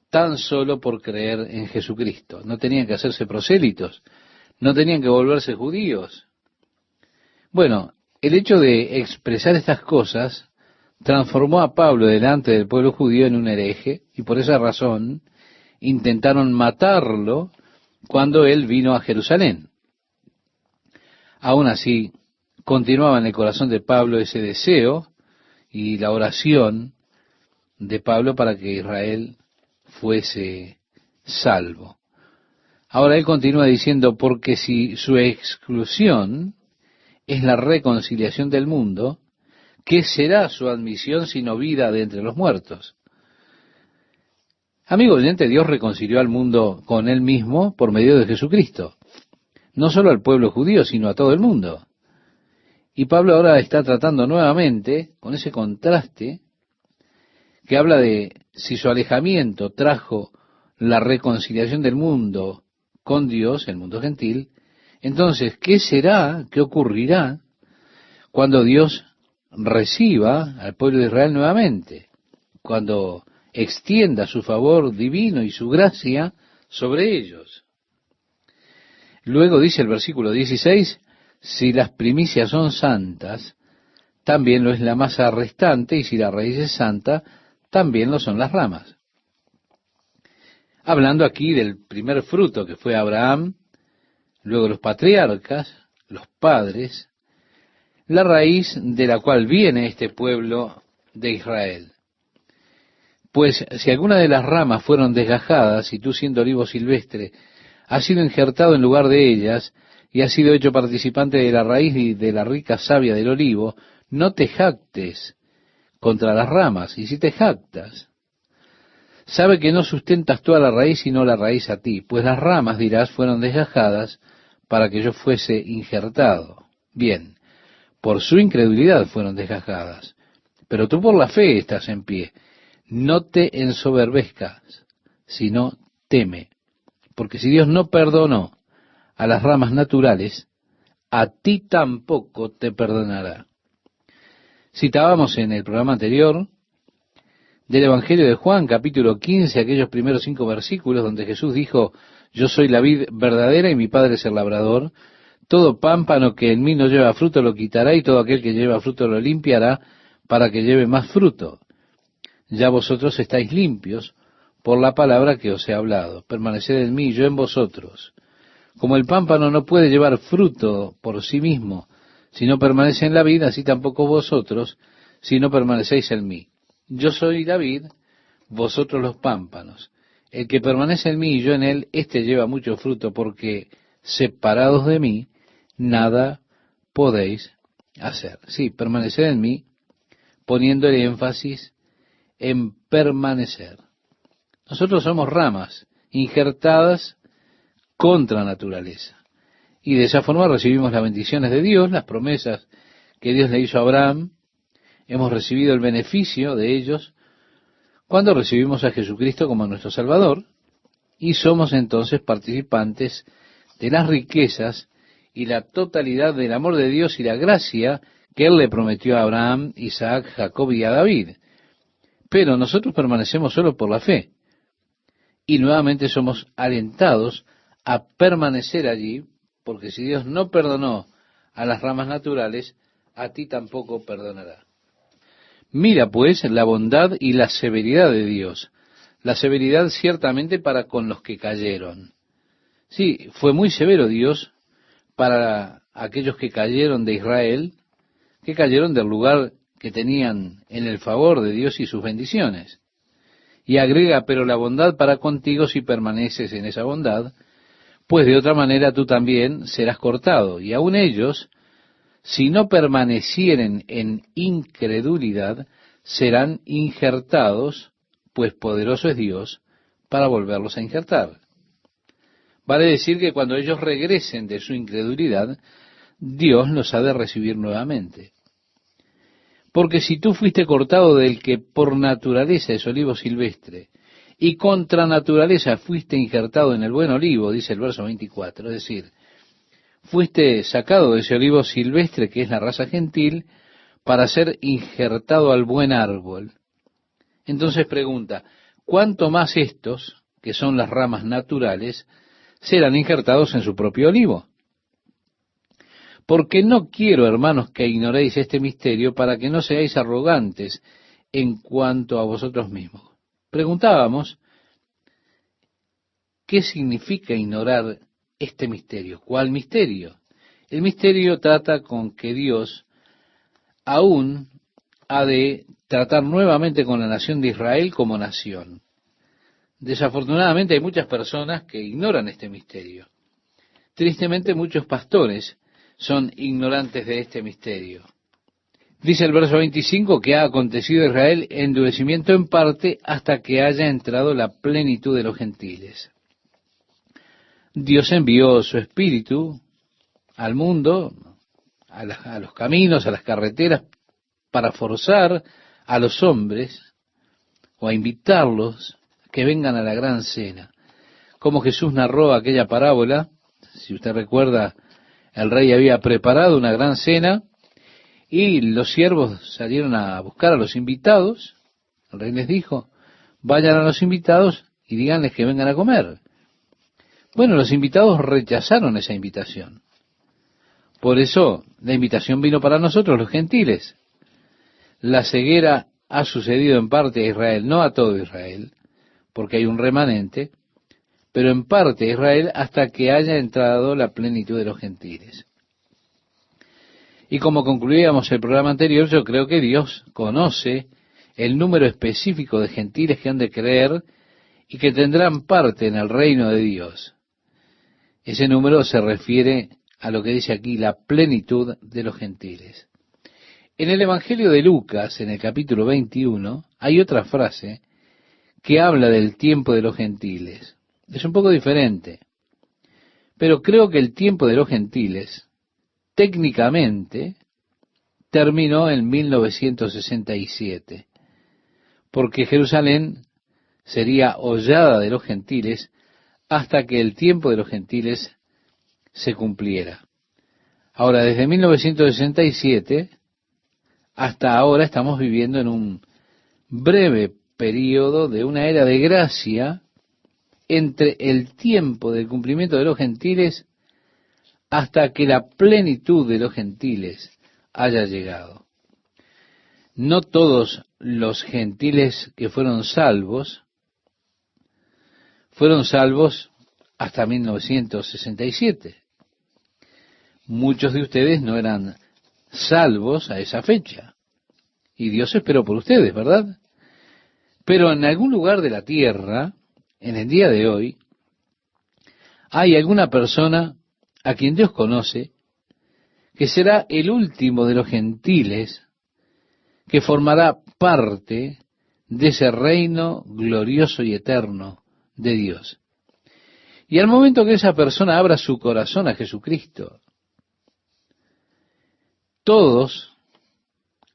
tan solo por creer en Jesucristo. No tenían que hacerse prosélitos, no tenían que volverse judíos. Bueno, el hecho de expresar estas cosas transformó a Pablo delante del pueblo judío en un hereje, y por esa razón intentaron matarlo cuando él vino a Jerusalén. Aún así, continuaba en el corazón de Pablo ese deseo y la oración de Pablo para que Israel fuese salvo. Ahora él continúa diciendo, porque si su exclusión es la reconciliación del mundo, ¿qué será su admisión sino vida de entre los muertos? Amigo oyente, Dios reconcilió al mundo con Él mismo por medio de Jesucristo. No solo al pueblo judío, sino a todo el mundo. Y Pablo ahora está tratando nuevamente con ese contraste que habla de si su alejamiento trajo la reconciliación del mundo con Dios, el mundo gentil, entonces, ¿qué será, qué ocurrirá cuando Dios reciba al pueblo de Israel nuevamente? Cuando extienda su favor divino y su gracia sobre ellos. Luego dice el versículo 16, si las primicias son santas, también lo es la masa restante, y si la raíz es santa, también lo son las ramas. Hablando aquí del primer fruto que fue Abraham, luego los patriarcas, los padres, la raíz de la cual viene este pueblo de Israel. Pues si alguna de las ramas fueron desgajadas, y tú siendo olivo silvestre, has sido injertado en lugar de ellas, y has sido hecho participante de la raíz y de la rica savia del olivo, no te jactes contra las ramas, y si te jactas, sabe que no sustentas tú a la raíz, sino la raíz a ti, pues las ramas, dirás, fueron desgajadas para que yo fuese injertado. Bien, por su incredulidad fueron desgajadas, pero tú por la fe estás en pie. No te ensoberbezcas, sino teme, porque si Dios no perdonó a las ramas naturales, a ti tampoco te perdonará. Citábamos en el programa anterior del Evangelio de Juan, capítulo 15, aquellos primeros 5 versículos donde Jesús dijo, yo soy la vid verdadera y mi Padre es el labrador. Todo pámpano que en mí no lleva fruto lo quitará, y todo aquel que lleva fruto lo limpiará para que lleve más fruto. Ya vosotros estáis limpios por la palabra que os he hablado. Permaneced en mí y yo en vosotros. Como el pámpano no puede llevar fruto por sí mismo, si no permanece en la vid, así tampoco vosotros, si no permanecéis en mí. Yo soy la vid, vosotros los pámpanos. El que permanece en mí y yo en él, éste lleva mucho fruto, porque separados de mí, nada podéis hacer. Sí, permaneced en mí, poniendo el énfasis en permanecer. Nosotros somos ramas injertadas contra naturaleza. Y de esa forma recibimos las bendiciones de Dios, las promesas que Dios le hizo a Abraham. Hemos recibido el beneficio de ellos cuando recibimos a Jesucristo como nuestro Salvador, y somos entonces participantes de las riquezas y la totalidad del amor de Dios y la gracia que Él le prometió a Abraham, Isaac, Jacob y a David. Pero nosotros permanecemos solo por la fe, y nuevamente somos alentados a permanecer allí, porque si Dios no perdonó a las ramas naturales, a ti tampoco perdonará. Mira pues la bondad y la severidad de Dios. La severidad ciertamente para con los que cayeron. Sí, fue muy severo Dios para aquellos que cayeron de Israel, que cayeron del lugar que tenían en el favor de Dios y sus bendiciones. Y agrega, pero la bondad para contigo si permaneces en esa bondad, pues de otra manera tú también serás cortado. Y aun ellos, si no permanecieren en incredulidad, serán injertados, pues poderoso es Dios para volverlos a injertar. Vale decir que cuando ellos regresen de su incredulidad, Dios los ha de recibir nuevamente. Porque si tú fuiste cortado del que por naturaleza es olivo silvestre, y contra naturaleza fuiste injertado en el buen olivo, dice el verso 24, es decir, fuiste sacado de ese olivo silvestre que es la raza gentil, para ser injertado al buen árbol. Entonces pregunta, ¿cuánto más estos, que son las ramas naturales, serán injertados en su propio olivo? Porque no quiero, hermanos, que ignoréis este misterio, para que no seáis arrogantes en cuanto a vosotros mismos. Preguntábamos, ¿qué significa ignorar este misterio? ¿Cuál misterio? El misterio trata con que Dios aún ha de tratar nuevamente con la nación de Israel como nación. Desafortunadamente hay muchas personas que ignoran este misterio. Tristemente muchos pastores son ignorantes de este misterio. Dice el verso 25 que ha acontecido a Israel endurecimiento en parte hasta que haya entrado la plenitud de los gentiles. Dios envió su espíritu al mundo, a los caminos, a las carreteras, para forzar a los hombres o a invitarlos a que vengan a la gran cena. cómo Jesús narró aquella parábola. Si usted recuerda, el rey había preparado una gran cena y los siervos salieron a buscar a los invitados. El rey les dijo, vayan a los invitados y díganles que vengan a comer. Bueno, los invitados rechazaron esa invitación. Por eso la invitación vino para nosotros, los gentiles. La ceguera ha sucedido en parte a Israel, no a todo Israel, porque hay un remanente, pero en parte a Israel hasta que haya entrado la plenitud de los gentiles. Y como concluíamos el programa anterior, yo creo que Dios conoce el número específico de gentiles que han de creer y que tendrán parte en el reino de Dios. Ese número se refiere a lo que dice aquí, la plenitud de los gentiles. En el Evangelio de Lucas, en el capítulo 21, hay otra frase que habla del tiempo de los gentiles. Es un poco diferente, pero creo que el tiempo de los gentiles, técnicamente, terminó en 1967, porque Jerusalén sería hollada de los gentiles hasta que el tiempo de los gentiles se cumpliera. Ahora, desde 1967 hasta ahora estamos viviendo en un breve período de una era de gracia entre el tiempo del cumplimiento de los gentiles hasta que la plenitud de los gentiles haya llegado. No todos los gentiles que fueron salvos hasta 1967. Muchos de ustedes no eran salvos a esa fecha. Y Dios esperó por ustedes, ¿verdad? Pero en algún lugar de la tierra, en el día de hoy, hay alguna persona a quien Dios conoce que será el último de los gentiles que formará parte de ese reino glorioso y eterno de Dios. Y al momento que esa persona abra su corazón a Jesucristo, todos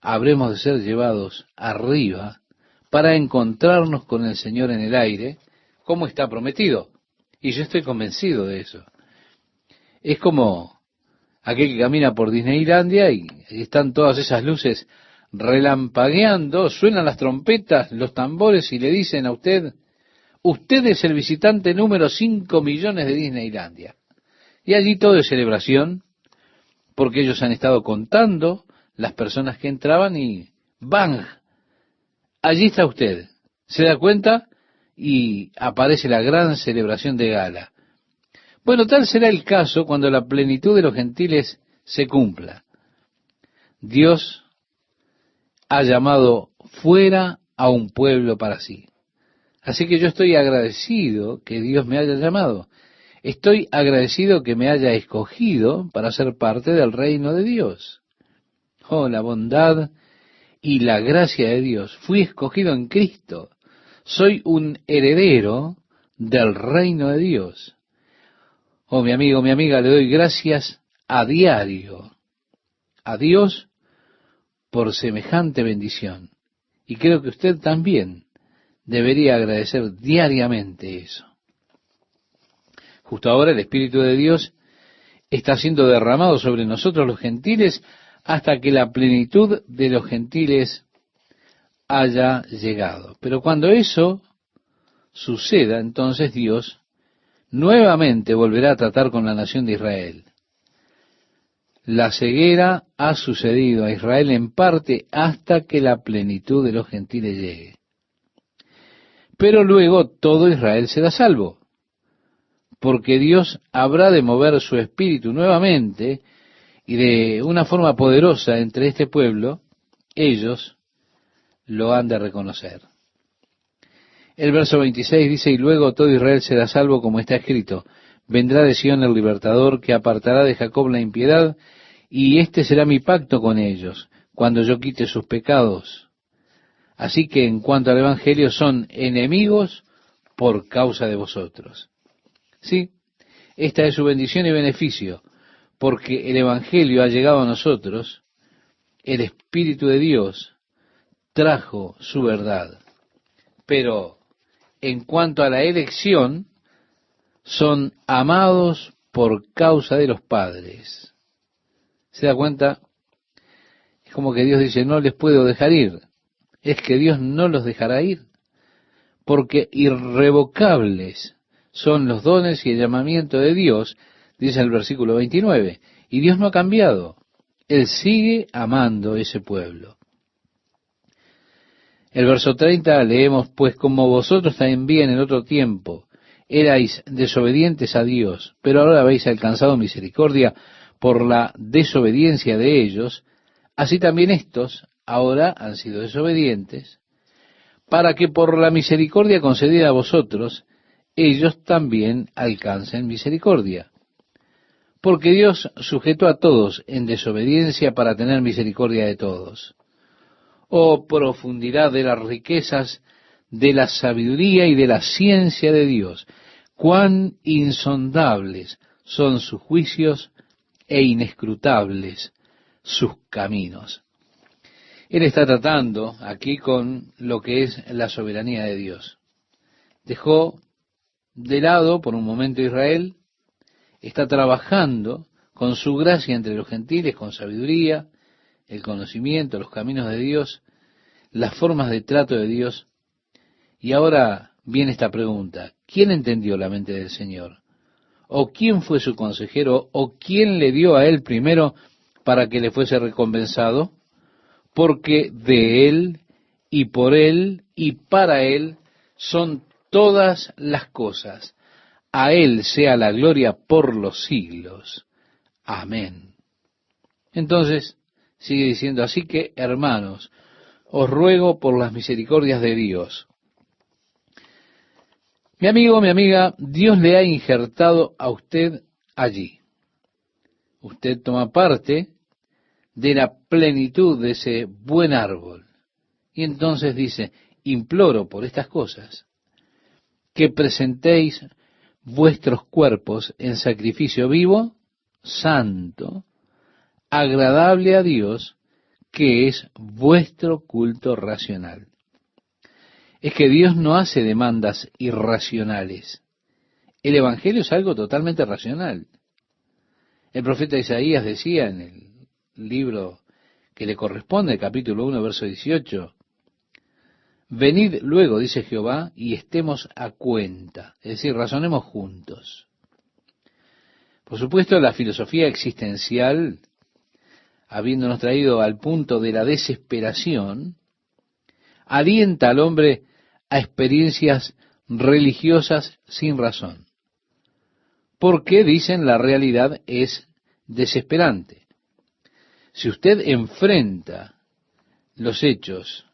habremos de ser llevados arriba para encontrarnos con el Señor en el aire, como está prometido. Y yo estoy convencido de eso. Es como aquel que camina por Disneylandia y están todas esas luces relampagueando, suenan las trompetas, los tambores y le dicen a usted, usted es el visitante número 5 millones de Disneylandia. Y allí todo es celebración, porque ellos han estado contando las personas que entraban y ¡bang! Allí está usted. Se da cuenta y aparece la gran celebración de gala. Bueno, tal será el caso cuando la plenitud de los gentiles se cumpla. Dios ha llamado fuera a un pueblo para sí. Así que yo estoy agradecido que Dios me haya llamado. Estoy agradecido que me haya escogido para ser parte del reino de Dios. Oh, la bondad y la gracia de Dios. Fui escogido en Cristo. Soy un heredero del reino de Dios. Oh, mi amigo, mi amiga, le doy gracias a diario a Dios por semejante bendición. Y creo que usted también debería agradecer diariamente eso. Justo ahora el Espíritu de Dios está siendo derramado sobre nosotros los gentiles hasta que la plenitud de los gentiles haya llegado. Pero cuando eso suceda, entonces Dios nuevamente volverá a tratar con la nación de Israel. La ceguera ha sucedido a Israel en parte hasta que la plenitud de los gentiles llegue. Pero luego todo Israel será salvo, porque Dios habrá de mover su espíritu nuevamente y de una forma poderosa entre este pueblo. Ellos lo han de reconocer. El verso 26 dice, y luego todo Israel será salvo como está escrito, vendrá de Sión el libertador que apartará de Jacob la impiedad, y este será mi pacto con ellos, cuando yo quite sus pecados. Así que en cuanto al Evangelio son enemigos por causa de vosotros. Sí, esta es su bendición y beneficio, porque el Evangelio ha llegado a nosotros, el Espíritu de Dios trajo su verdad. Pero en cuanto a la elección, son amados por causa de los padres. ¿Se da cuenta? Es como que Dios dice, no les puedo dejar ir. Es que Dios no los dejará ir, porque irrevocables son los dones y el llamamiento de Dios, dice el versículo 29. Y Dios no ha cambiado. Él sigue amando ese pueblo. El verso 30 leemos, pues como vosotros también en otro tiempo erais desobedientes a Dios, pero ahora habéis alcanzado misericordia por la desobediencia de ellos, así también estos ahora han sido desobedientes, para que por la misericordia concedida a vosotros, ellos también alcancen misericordia. Porque Dios sujetó a todos en desobediencia para tener misericordia de todos. Oh profundidad de las riquezas, de la sabiduría y de la ciencia de Dios, cuán insondables son sus juicios e inescrutables sus caminos. Él está tratando aquí con lo que es la soberanía de Dios. Dejó de lado por un momento Israel, está trabajando con su gracia entre los gentiles, con sabiduría, el conocimiento, los caminos de Dios, las formas de trato de Dios. Y ahora viene esta pregunta, ¿quién entendió la mente del Señor? ¿O quién fue su consejero? ¿O quién le dio a él primero para que le fuese recompensado? Porque de Él, y por Él, y para Él, son todas las cosas. A Él sea la gloria por los siglos. Amén. Entonces, sigue diciendo, así que, hermanos, os ruego por las misericordias de Dios. Mi amigo, mi amiga, Dios le ha injertado a usted allí. Usted toma parte de la plenitud de ese buen árbol. Y entonces dice, imploro por estas cosas, que presentéis vuestros cuerpos en sacrificio vivo, santo, agradable a Dios, que es vuestro culto racional. Es que Dios no hace demandas irracionales. El Evangelio es algo totalmente racional. El profeta Isaías decía en el libro que le corresponde, capítulo 1, verso 18, venid luego, dice Jehová, y estemos a cuenta, es decir, razonemos juntos. Por supuesto, la filosofía existencial, habiéndonos traído al punto de la desesperación, alienta al hombre a experiencias religiosas sin razón. Porque, dicen, la realidad es desesperante. Si usted enfrenta los hechos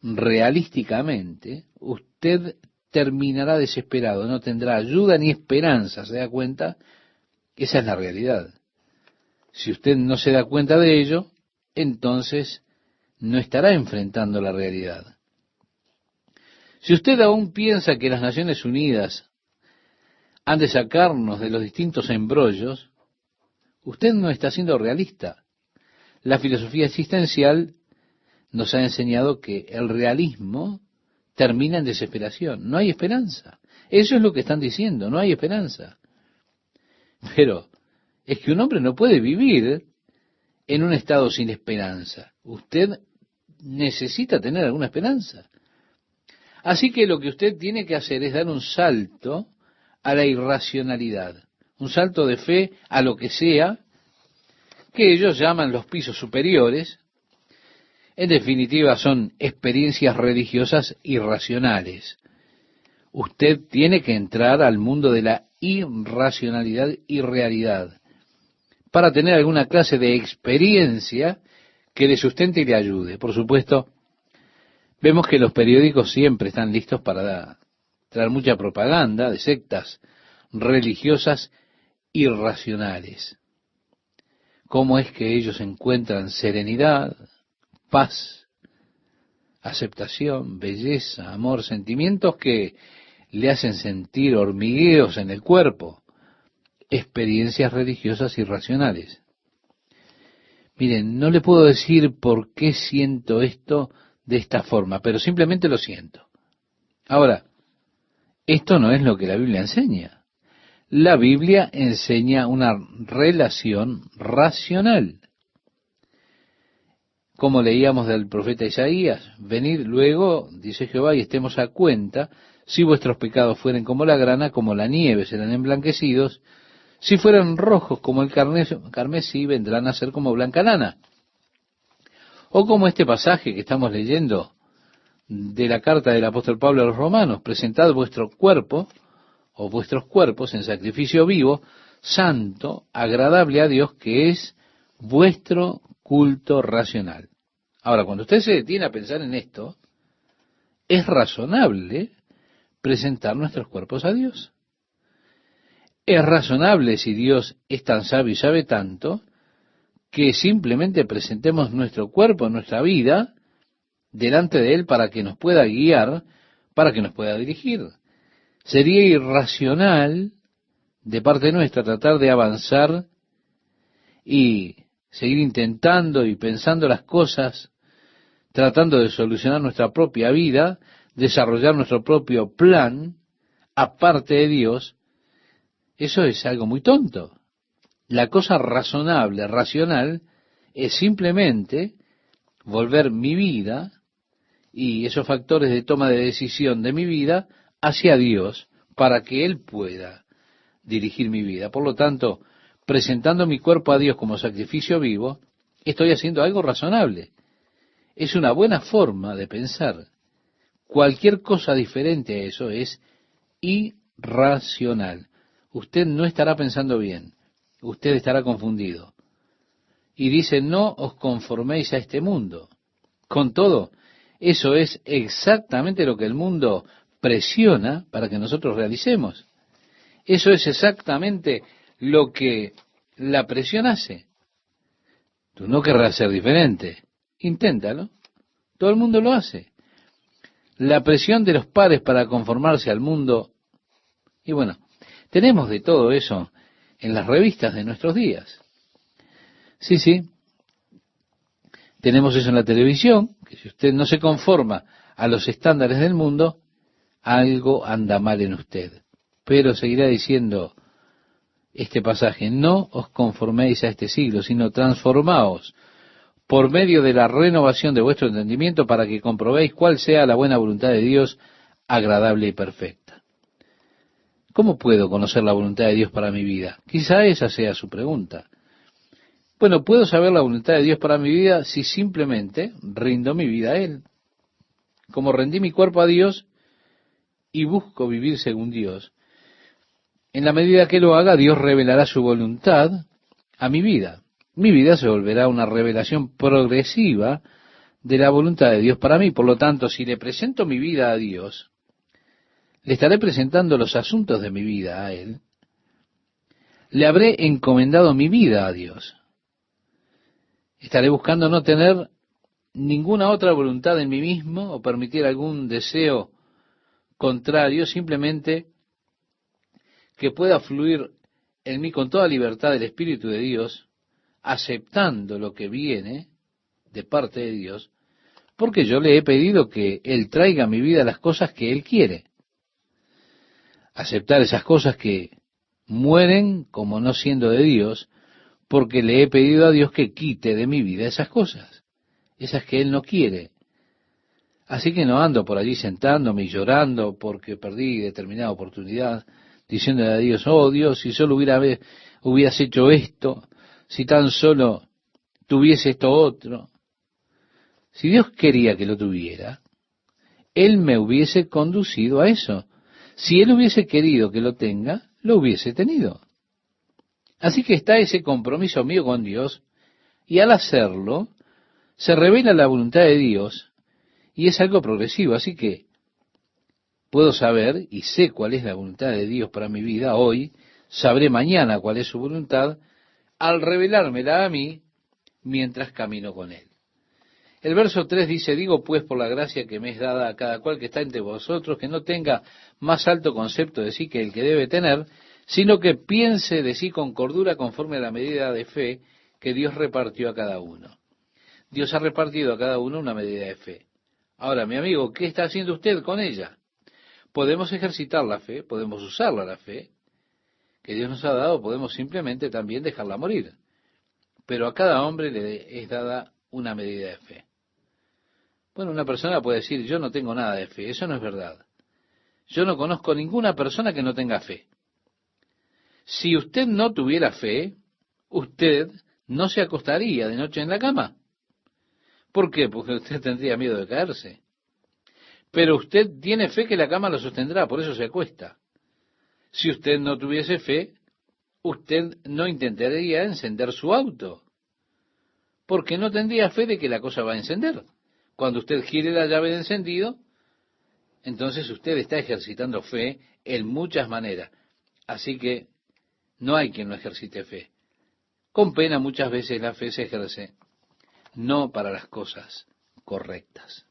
realísticamente, usted terminará desesperado, no tendrá ayuda ni esperanza, ¿se da cuenta? Esa es la realidad. Si usted no se da cuenta de ello, entonces no estará enfrentando la realidad. Si usted aún piensa que las Naciones Unidas han de sacarnos de los distintos embrollos, usted no está siendo realista. La filosofía existencial nos ha enseñado que el realismo termina en desesperación. No hay esperanza. Eso es lo que están diciendo, no hay esperanza. Pero es que un hombre no puede vivir en un estado sin esperanza. Usted necesita tener alguna esperanza. Así que lo que usted tiene que hacer es dar un salto a la irracionalidad, un salto de fe a lo que sea, que ellos llaman los pisos superiores. En definitiva, son experiencias religiosas irracionales. Usted tiene que entrar al mundo de la irracionalidad y realidad para tener alguna clase de experiencia que le sustente y le ayude. Por supuesto, vemos que los periódicos siempre están listos para traer mucha propaganda de sectas religiosas irracionales. ¿Cómo es que ellos encuentran serenidad, paz, aceptación, belleza, amor, sentimientos que le hacen sentir hormigueos en el cuerpo, experiencias religiosas irracionales? Miren, no le puedo decir por qué siento esto de esta forma, pero simplemente lo siento. Ahora, esto no es lo que la Biblia enseña. La Biblia enseña una relación racional. Como leíamos del profeta Isaías, venid luego, dice Jehová, y estemos a cuenta, si vuestros pecados fueren como la grana, como la nieve serán emblanquecidos, si fueran rojos como el carmesí, vendrán a ser como blanca lana. O como este pasaje que estamos leyendo de la carta del apóstol Pablo a los romanos, presentad vuestro cuerpo o vuestros cuerpos en sacrificio vivo, santo, agradable a Dios, que es vuestro culto racional. Ahora, cuando usted se detiene a pensar en esto, es razonable presentar nuestros cuerpos a Dios. Es razonable, si Dios es tan sabio y sabe tanto, que simplemente presentemos nuestro cuerpo, nuestra vida, delante de Él para que nos pueda guiar, para que nos pueda dirigir. Sería irracional de parte nuestra tratar de avanzar y seguir intentando y pensando las cosas, tratando de solucionar nuestra propia vida, desarrollar nuestro propio plan, aparte de Dios. Eso es algo muy tonto. La cosa razonable, racional, es simplemente volver mi vida y esos factores de toma de decisión de mi vida hacia Dios para que Él pueda dirigir mi vida. Por lo tanto, presentando mi cuerpo a Dios como sacrificio vivo, estoy haciendo algo razonable. Es una buena forma de pensar. Cualquier cosa diferente a eso es irracional. Usted no estará pensando bien. Usted estará confundido. Y dice, no os conforméis a este mundo. Con todo, eso es exactamente lo que el mundo presiona para que nosotros realicemos. Eso es exactamente lo que la presión hace. Tú no querrás ser diferente. Inténtalo. Todo el mundo lo hace. La presión de los pares para conformarse al mundo. Y bueno, tenemos de todo eso en las revistas de nuestros días. Sí, sí. Tenemos eso en la televisión, que si usted no se conforma a los estándares del mundo, algo anda mal en usted. Pero seguirá diciendo este pasaje, no os conforméis a este siglo, sino transformaos por medio de la renovación de vuestro entendimiento para que comprobéis cuál sea la buena voluntad de Dios, agradable y perfecta. ¿Cómo puedo conocer la voluntad de Dios para mi vida? Quizá esa sea su pregunta. Bueno, puedo saber la voluntad de Dios para mi vida si simplemente rindo mi vida a Él. Como rendí mi cuerpo a Dios y busco vivir según Dios, en la medida que lo haga, Dios revelará su voluntad a mi vida. Mi vida se volverá una revelación progresiva de la voluntad de Dios para mí. Por lo tanto, si le presento mi vida a Dios, le estaré presentando los asuntos de mi vida a Él. Le habré encomendado mi vida a Dios. Estaré buscando no tener ninguna otra voluntad en mí mismo o permitir algún deseo contrario, simplemente que pueda fluir en mí con toda libertad del Espíritu de Dios, aceptando lo que viene de parte de Dios, porque yo le he pedido que Él traiga a mi vida las cosas que Él quiere. Aceptar esas cosas que mueren como no siendo de Dios, porque le he pedido a Dios que quite de mi vida esas cosas, esas que Él no quiere. Así que no ando por allí sentándome y llorando porque perdí determinada oportunidad, diciéndole a Dios, oh Dios, si solo hubieras hecho esto, si tan solo tuviese esto otro. Si Dios quería que lo tuviera, Él me hubiese conducido a eso. Si Él hubiese querido que lo tenga, lo hubiese tenido. Así que está ese compromiso mío con Dios, y al hacerlo, se revela la voluntad de Dios, y es algo progresivo. Así que puedo saber, y sé cuál es la voluntad de Dios para mi vida hoy, sabré mañana cuál es su voluntad, al revelármela a mí, mientras camino con Él. El verso 3 dice, digo pues por la gracia que me es dada a cada cual que está entre vosotros, que no tenga más alto concepto de sí que el que debe tener, sino que piense de sí con cordura conforme a la medida de fe que Dios repartió a cada uno. Dios ha repartido a cada uno una medida de fe. Ahora, mi amigo, ¿qué está haciendo usted con ella? Podemos ejercitar la fe, podemos usarla la fe. que Dios nos ha dado, podemos simplemente también dejarla morir. Pero a cada hombre le es dada una medida de fe. Bueno, una persona puede decir, yo no tengo nada de fe. Eso no es verdad. Yo no conozco ninguna persona que no tenga fe. Si usted no tuviera fe, usted no se acostaría de noche en la cama. ¿Por qué? Porque usted tendría miedo de caerse. Pero usted tiene fe que la cama lo sostendrá, por eso se acuesta. Si usted no tuviese fe, usted no intentaría encender su auto, porque no tendría fe de que la cosa va a encender. Cuando usted gire la llave de encendido, entonces usted está ejercitando fe en muchas maneras. Así que no hay quien no ejercite fe. Con pena muchas veces la fe se ejerce no para las cosas correctas.